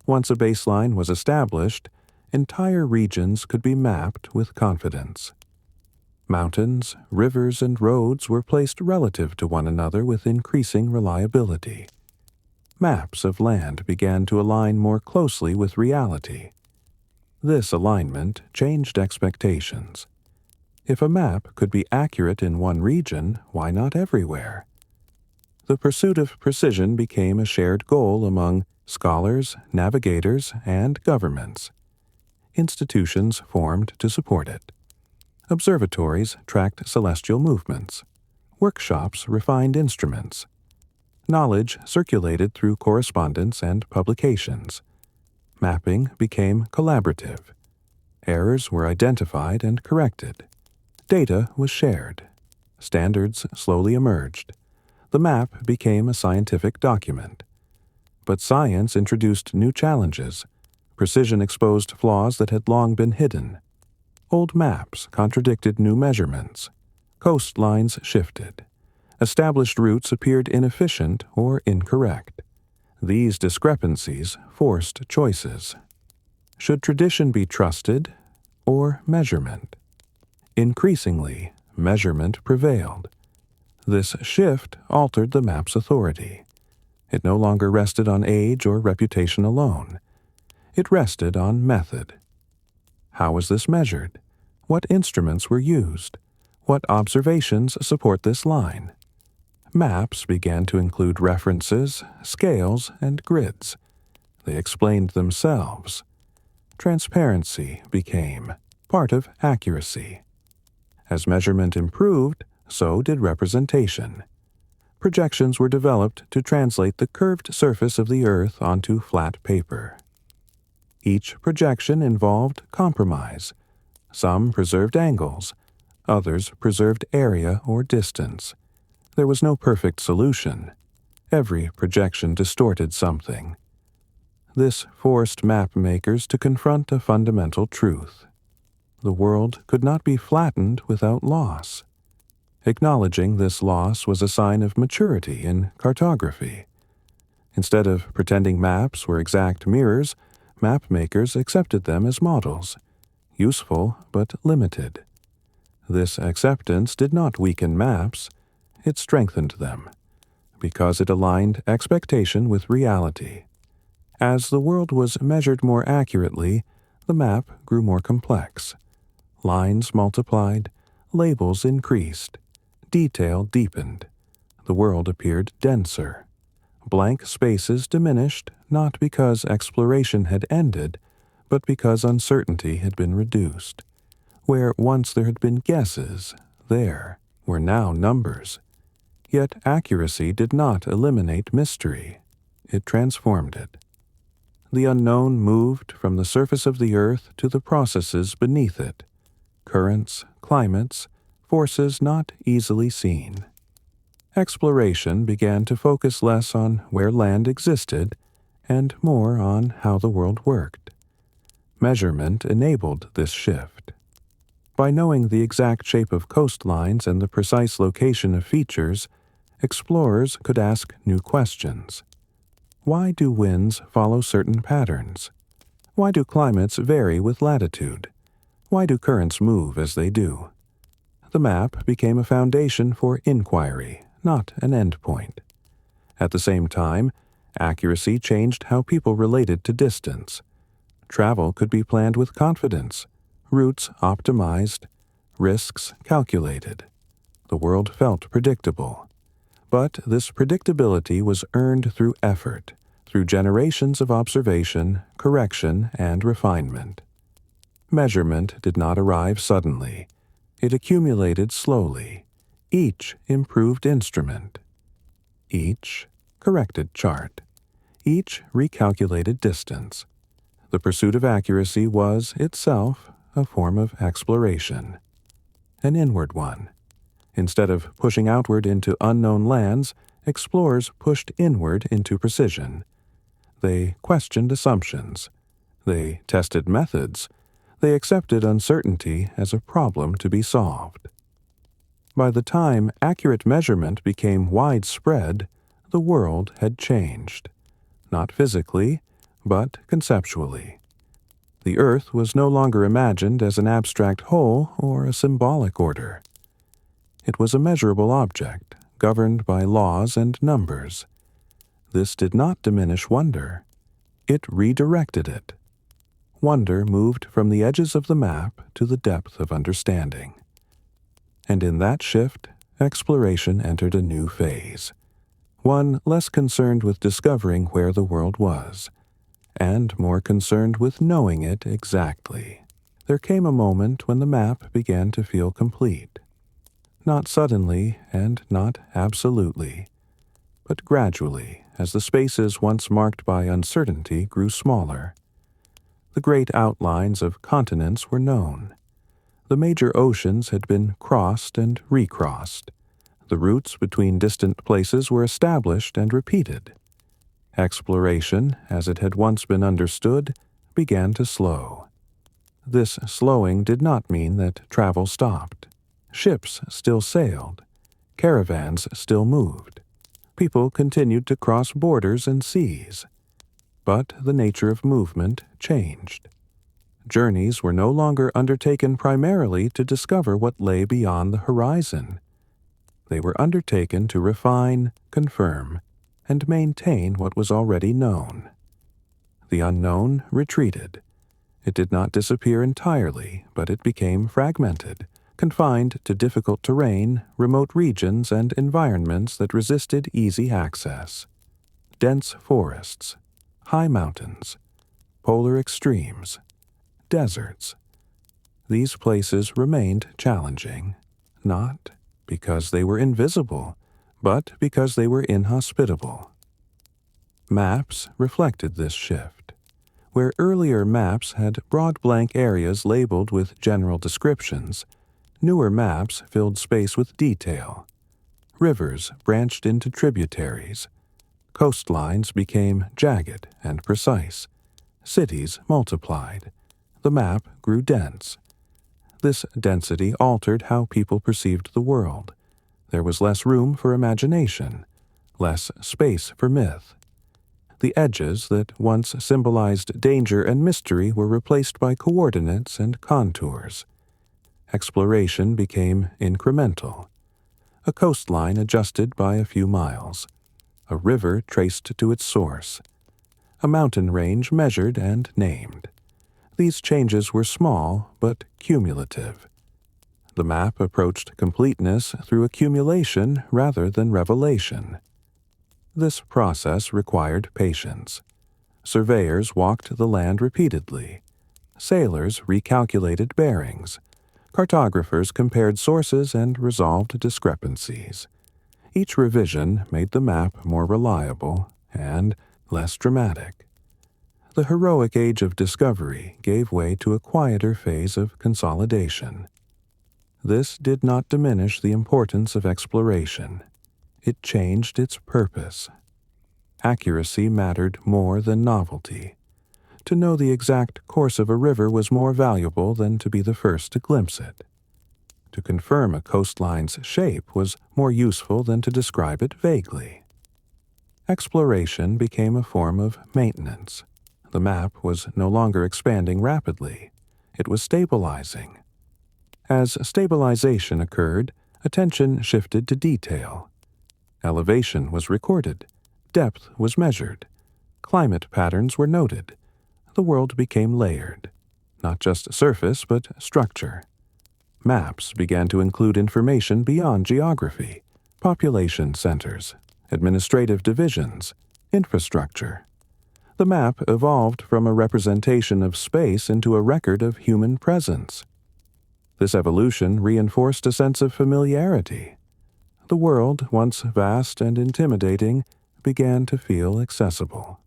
Once a baseline was established, entire regions could be mapped with confidence. Mountains, rivers, and roads were placed relative to one another with increasing reliability. Maps of land began to align more closely with reality. This alignment changed expectations. If a map could be accurate in one region, why not everywhere? The pursuit of precision became a shared goal among scholars, navigators, and governments. Institutions formed to support it. Observatories tracked celestial movements. Workshops refined instruments. Knowledge circulated through correspondence and publications. Mapping became collaborative. Errors were identified and corrected. Data was shared. Standards slowly emerged. The map became a scientific document. But science introduced new challenges. Precision exposed flaws that had long been hidden. Old maps contradicted new measurements. Coastlines shifted. Established routes appeared inefficient or incorrect. These discrepancies forced choices. Should tradition be trusted or measurement? Increasingly, measurement prevailed. This shift altered the map's authority. It no longer rested on age or reputation alone. It rested on method. How was this measured? What instruments were used? What observations support this line? Maps began to include references, scales, and grids. They explained themselves. Transparency became part of accuracy. As measurement improved, so did representation. Projections were developed to translate the curved surface of the Earth onto flat paper. Each projection involved compromise. Some preserved angles, others preserved area or distance. There was no perfect solution. Every projection distorted something. This forced map makers to confront a fundamental truth. The world could not be flattened without loss. Acknowledging this loss was a sign of maturity in cartography. Instead of pretending maps were exact mirrors, map makers accepted them as models, useful but limited. This acceptance did not weaken maps, it strengthened them, because it aligned expectation with reality. As the world was measured more accurately, the map grew more complex. Lines multiplied, labels increased, detail deepened. The world appeared denser. Blank spaces diminished not because exploration had ended, but because uncertainty had been reduced. Where once there had been guesses, there were now numbers. Yet accuracy did not eliminate mystery. It transformed it. The unknown moved from the surface of the Earth to the processes beneath it. Currents, climates, forces not easily seen. Exploration began to focus less on where land existed and more on how the world worked. Measurement enabled this shift. By knowing the exact shape of coastlines and the precise location of features, explorers could ask new questions. Why do winds follow certain patterns? Why do climates vary with latitude? Why do currents move as they do? The map became a foundation for inquiry, not an endpoint. At the same time, accuracy changed how people related to distance. Travel could be planned with confidence, routes optimized, risks calculated. The world felt predictable. But this predictability was earned through effort, through generations of observation, correction, and refinement. Measurement did not arrive suddenly. It accumulated slowly. Each improved instrument. Each corrected chart. Each recalculated distance. The pursuit of accuracy was, itself, a form of exploration. An inward one. Instead of pushing outward into unknown lands, explorers pushed inward into precision. They questioned assumptions. They tested methods. They accepted uncertainty as a problem to be solved. By the time accurate measurement became widespread, the world had changed. Not physically, but conceptually. The Earth was no longer imagined as an abstract whole or a symbolic order. It was a measurable object, governed by laws and numbers. This did not diminish wonder. It redirected it. Wonder moved from the edges of the map to the depth of understanding. And in that shift, exploration entered a new phase, one less concerned with discovering where the world was, and more concerned with knowing it exactly. There came a moment when the map began to feel complete. Not suddenly and not absolutely, but gradually, as the spaces once marked by uncertainty grew smaller. The great outlines of continents were known. The major oceans had been crossed and recrossed. The routes between distant places were established and repeated. Exploration, as it had once been understood, began to slow. This slowing did not mean that travel stopped. Ships still sailed. Caravans still moved. People continued to cross borders and seas. But the nature of movement changed. Journeys were no longer undertaken primarily to discover what lay beyond the horizon. They were undertaken to refine, confirm, and maintain what was already known. The unknown retreated. It did not disappear entirely, but it became fragmented, confined to difficult terrain, remote regions, and environments that resisted easy access. Dense forests, high mountains, polar extremes, deserts. These places remained challenging, not because they were invisible, but because they were inhospitable. Maps reflected this shift. Where earlier maps had broad blank areas labeled with general descriptions, newer maps filled space with detail. Rivers branched into tributaries. Coastlines became jagged and precise. Cities multiplied. The map grew dense. This density altered how people perceived the world. There was less room for imagination, less space for myth. The edges that once symbolized danger and mystery were replaced by coordinates and contours. Exploration became incremental. A coastline adjusted by a few miles. A river traced to its source. A mountain range measured and named. These changes were small but cumulative. The map approached completeness through accumulation rather than revelation. This process required patience. Surveyors walked the land repeatedly. Sailors recalculated bearings. Cartographers compared sources and resolved discrepancies. Each revision made the map more reliable and less dramatic. The heroic age of discovery gave way to a quieter phase of consolidation. This did not diminish the importance of exploration. It changed its purpose. Accuracy mattered more than novelty. To know the exact course of a river was more valuable than to be the first to glimpse it. To confirm a coastline's shape was more useful than to describe it vaguely. Exploration became a form of maintenance. The map was no longer expanding rapidly. It was stabilizing. As stabilization occurred, attention shifted to detail. Elevation was recorded. Depth was measured. Climate patterns were noted. The world became layered. Not just surface, but structure. Maps began to include information beyond geography, population centers, administrative divisions, infrastructure. The map evolved from a representation of space into a record of human presence. This evolution reinforced a sense of familiarity. The world, once vast and intimidating, began to feel accessible.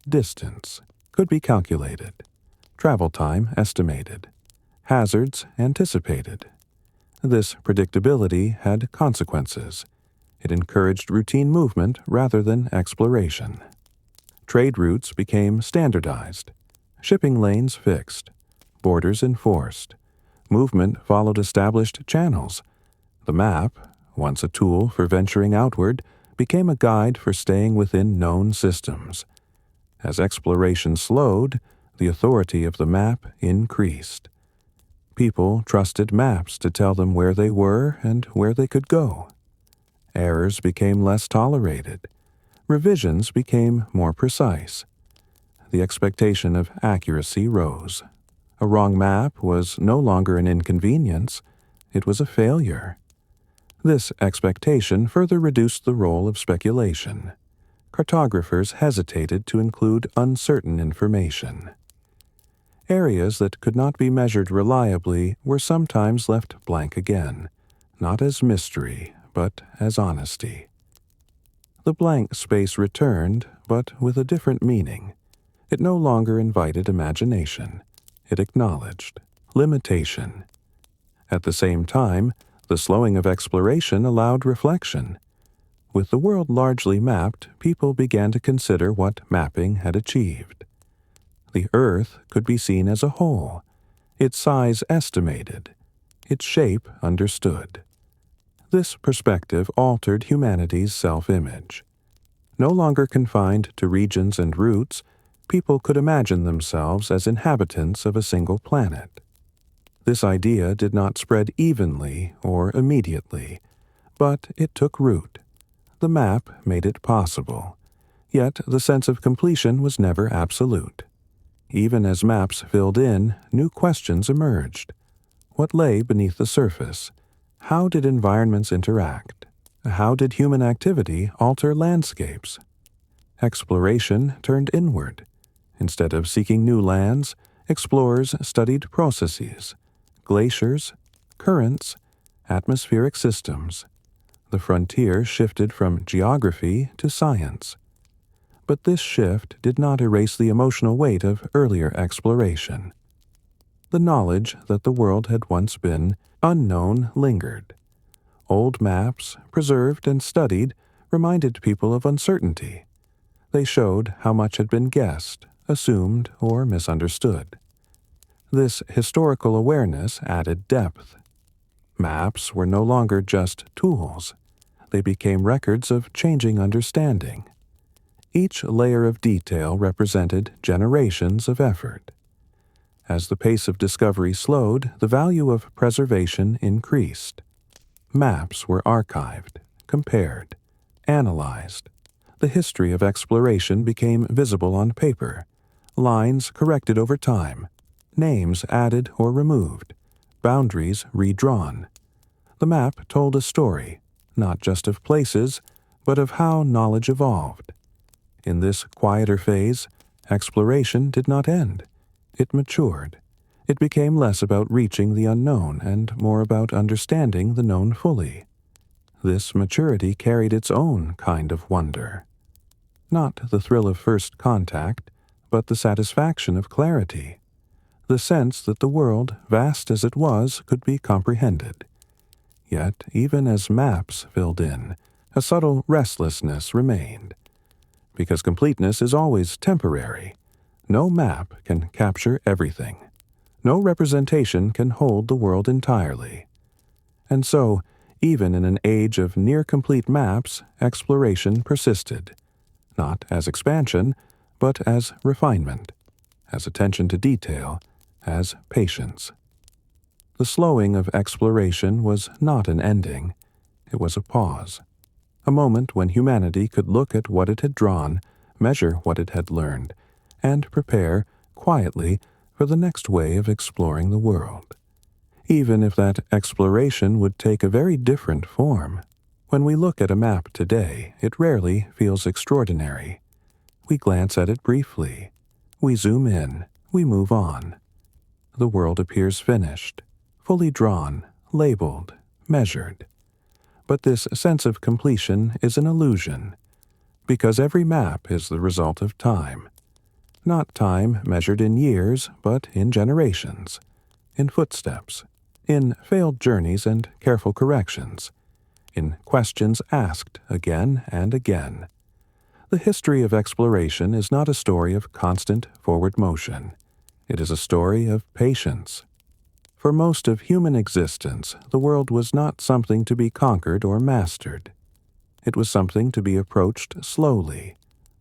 Distance could be calculated. Travel time estimated. Hazards anticipated. This predictability had consequences. It encouraged routine movement rather than exploration. Trade routes became standardized. Shipping lanes fixed. Borders enforced. Movement followed established channels. The map, once a tool for venturing outward, became a guide for staying within known systems. As exploration slowed, the authority of the map increased. People trusted maps to tell them where they were and where they could go. Errors became less tolerated. Revisions became more precise. The expectation of accuracy rose. A wrong map was no longer an inconvenience, it was a failure. This expectation further reduced the role of speculation. Cartographers hesitated to include uncertain information. Areas that could not be measured reliably were sometimes left blank again, not as mystery, but as honesty. The blank space returned, but with a different meaning. It no longer invited imagination. It acknowledged limitation. At the same time, the slowing of exploration allowed reflection. With the world largely mapped, people began to consider what mapping had achieved. The Earth could be seen as a whole. its size estimated, its shape understood. This perspective altered humanity's self-image. No longer confined to regions and routes, people could imagine themselves as inhabitants of a single planet. This idea did not spread evenly or immediately, but it took root. The map made it possible. Yet the sense of completion was never absolute. Even as maps filled in, new questions emerged. What lay beneath the surface? How did environments interact? How did human activity alter landscapes? Exploration turned inward. Instead of seeking new lands, explorers studied processes, glaciers, currents, atmospheric systems. The frontier shifted from geography to science. But this shift did not erase the emotional weight of earlier exploration. The knowledge that the world had once been unknown lingered. Old maps, preserved and studied, reminded people of uncertainty. They showed how much had been guessed, assumed, or misunderstood. This historical awareness added depth. Maps were no longer just tools. They became records of changing understanding. Each layer of detail represented generations of effort. As the pace of discovery slowed, the value of preservation increased. Maps were archived, compared, analyzed. The history of exploration became visible on paper, lines corrected over time, names added or removed, boundaries redrawn. The map told a story, not just of places, but of how knowledge evolved. In this quieter phase, exploration did not end. It matured. It became less about reaching the unknown and more about understanding the known fully. This maturity carried its own kind of wonder. Not the thrill of first contact, but the satisfaction of clarity. The sense that the world, vast as it was, could be comprehended. Yet, even as maps filled in, a subtle restlessness remained. Because completeness is always temporary, no map can capture everything. No representation can hold the world entirely. And so, even in an age of near-complete maps, exploration persisted, not as expansion, but as refinement, as attention to detail, as patience. The slowing of exploration was not an ending, it was a pause, a moment when humanity could look at what it had drawn, measure what it had learned, and prepare, quietly, for the next way of exploring the world. Even if that exploration would take a very different form. When we look at a map today, it rarely feels extraordinary. We glance at it briefly. We zoom in. We move on. The world appears finished, fully drawn, labeled, measured. But this sense of completion is an illusion, because every map is the result of time. Not time measured in years, but in generations, in footsteps, in failed journeys and careful corrections, in questions asked again and again. The history of exploration is not a story of constant forward motion. It is a story of patience. For most of human existence, the world was not something to be conquered or mastered. It was something to be approached slowly,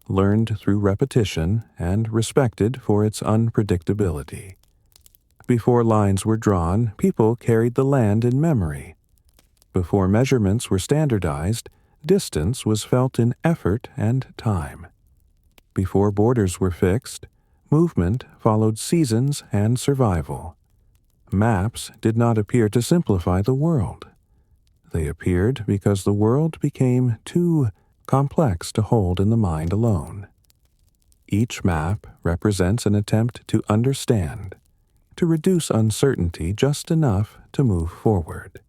learned through repetition, and respected for its unpredictability. Before lines were drawn, people carried the land in memory. Before measurements were standardized, distance was felt in effort and time. Before borders were fixed, movement followed seasons and survival. Maps did not appear to simplify the world. They appeared because the world became too complex to hold in the mind alone. Each map represents an attempt to understand, to reduce uncertainty just enough to move forward.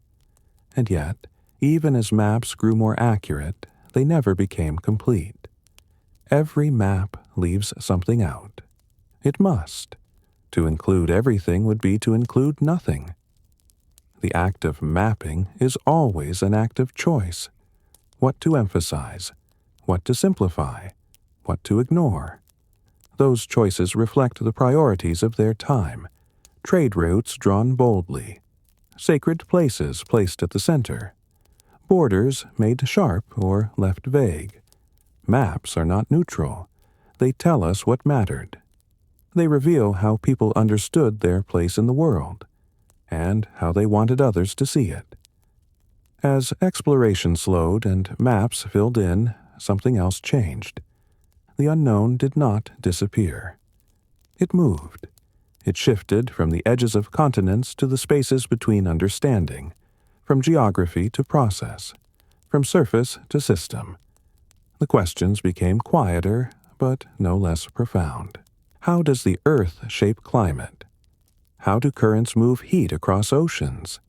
And yet, even as maps grew more accurate, they never became complete. Every map leaves something out. It must. To include everything would be to include nothing. The act of mapping is always an act of choice. What to emphasize, what to simplify, what to ignore. Those choices reflect the priorities of their time, trade routes drawn boldly, sacred places placed at the center, borders made sharp or left vague. Maps are not neutral. They tell us what mattered. They reveal how people understood their place in the world, and how they wanted others to see it. As exploration slowed and maps filled in, something else changed. The unknown did not disappear. It moved. It shifted from the edges of continents to the spaces between understanding, from geography to process, from surface to system. The questions became quieter, but no less profound. How does the Earth shape climate? How do currents move heat across oceans?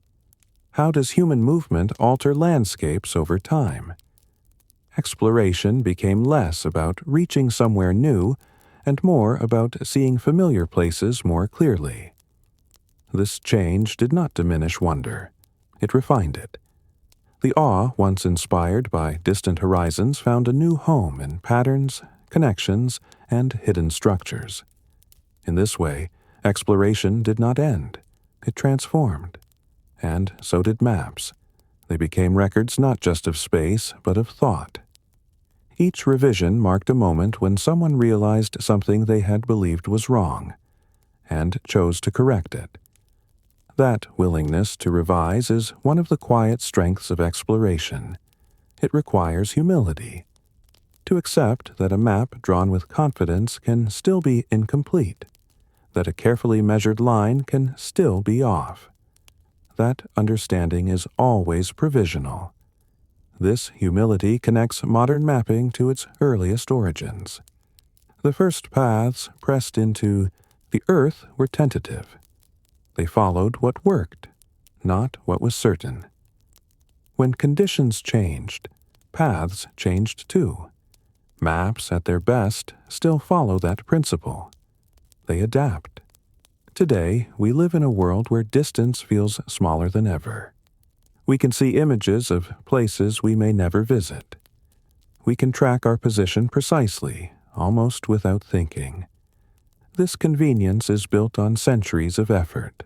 How does human movement alter landscapes over time? Exploration became less about reaching somewhere new and more about seeing familiar places more clearly. This change did not diminish wonder. It refined it. The awe once inspired by distant horizons found a new home in patterns, connections, and hidden structures. In this way, exploration did not end. It transformed. And so did maps. They became records not just of space, but of thought. Each revision marked a moment when someone realized something they had believed was wrong, and chose to correct it. That willingness to revise is one of the quiet strengths of exploration. It requires humility. To accept that a map drawn with confidence can still be incomplete, that a carefully measured line can still be off. That understanding is always provisional. This humility connects modern mapping to its earliest origins. The first paths pressed into the earth were tentative. They followed what worked, not what was certain. When conditions changed, paths changed too. Maps, at their best, still follow that principle. They adapt. Today, we live in a world where distance feels smaller than ever. We can see images of places we may never visit. We can track our position precisely, almost without thinking. This convenience is built on centuries of effort,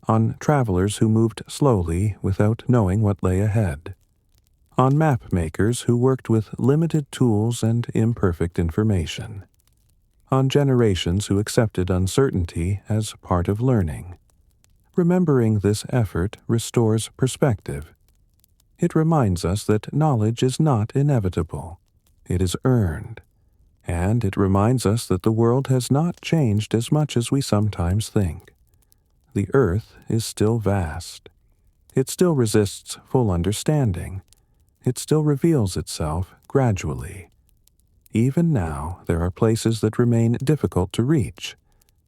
on travelers who moved slowly without knowing what lay ahead, on map makers who worked with limited tools and imperfect information, on generations who accepted uncertainty as part of learning. Remembering this effort restores perspective. It reminds us that knowledge is not inevitable. It is earned. And it reminds us that the world has not changed as much as we sometimes think. The earth is still vast. It still resists full understanding. It still reveals itself gradually. Even now, there are places that remain difficult to reach,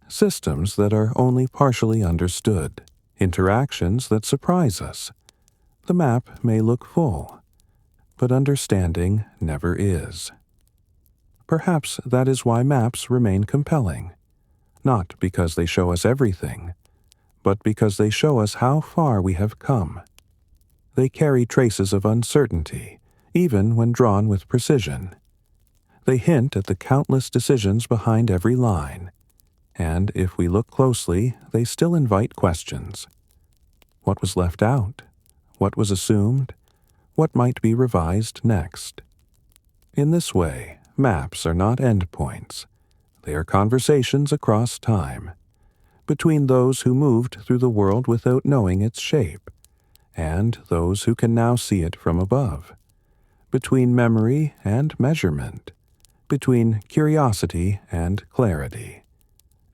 systems that are only partially understood, interactions that surprise us. The map may look full, but understanding never is. Perhaps that is why maps remain compelling, not because they show us everything, but because they show us how far we have come. They carry traces of uncertainty, even when drawn with precision. They hint at the countless decisions behind every line, and if we look closely, they still invite questions. What was left out? What was assumed? What might be revised next? In this way, maps are not endpoints. They are conversations across time, between those who moved through the world without knowing its shape, and those who can now see it from above, between memory and measurement, between curiosity and clarity.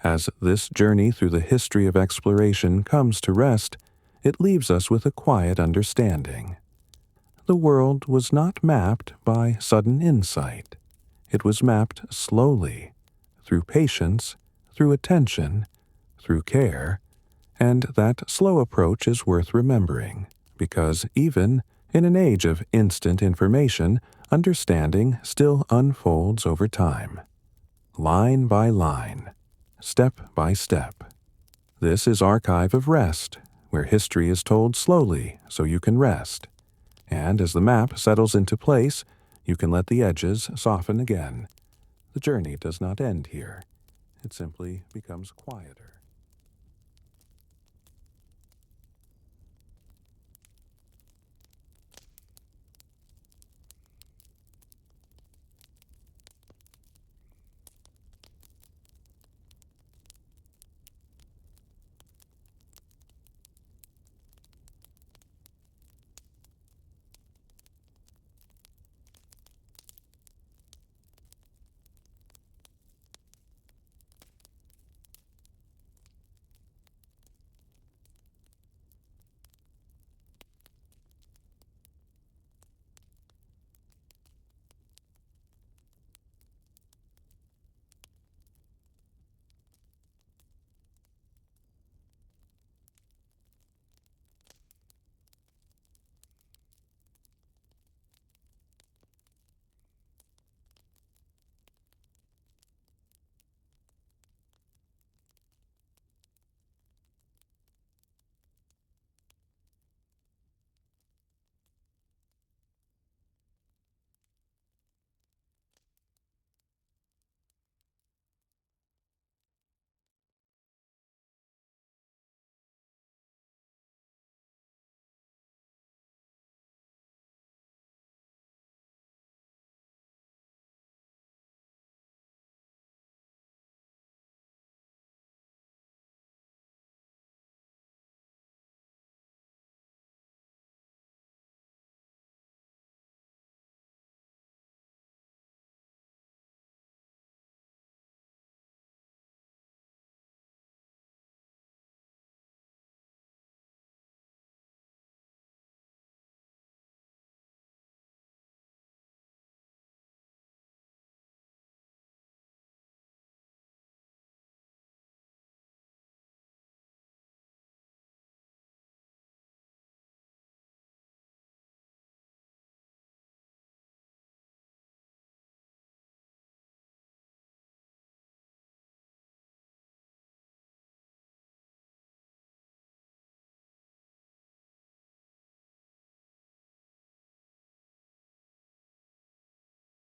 As this journey through the history of exploration comes to rest, it leaves us with a quiet understanding. The world was not mapped by sudden insight. It was mapped slowly, through patience, through attention, through care, and that slow approach is worth remembering, because even in an age of instant information, understanding still unfolds over time, line by line, step by step. This is Archive of Rest, where history is told slowly so you can rest. And as the map settles into place, you can let the edges soften again. The journey does not end here. It simply becomes quieter.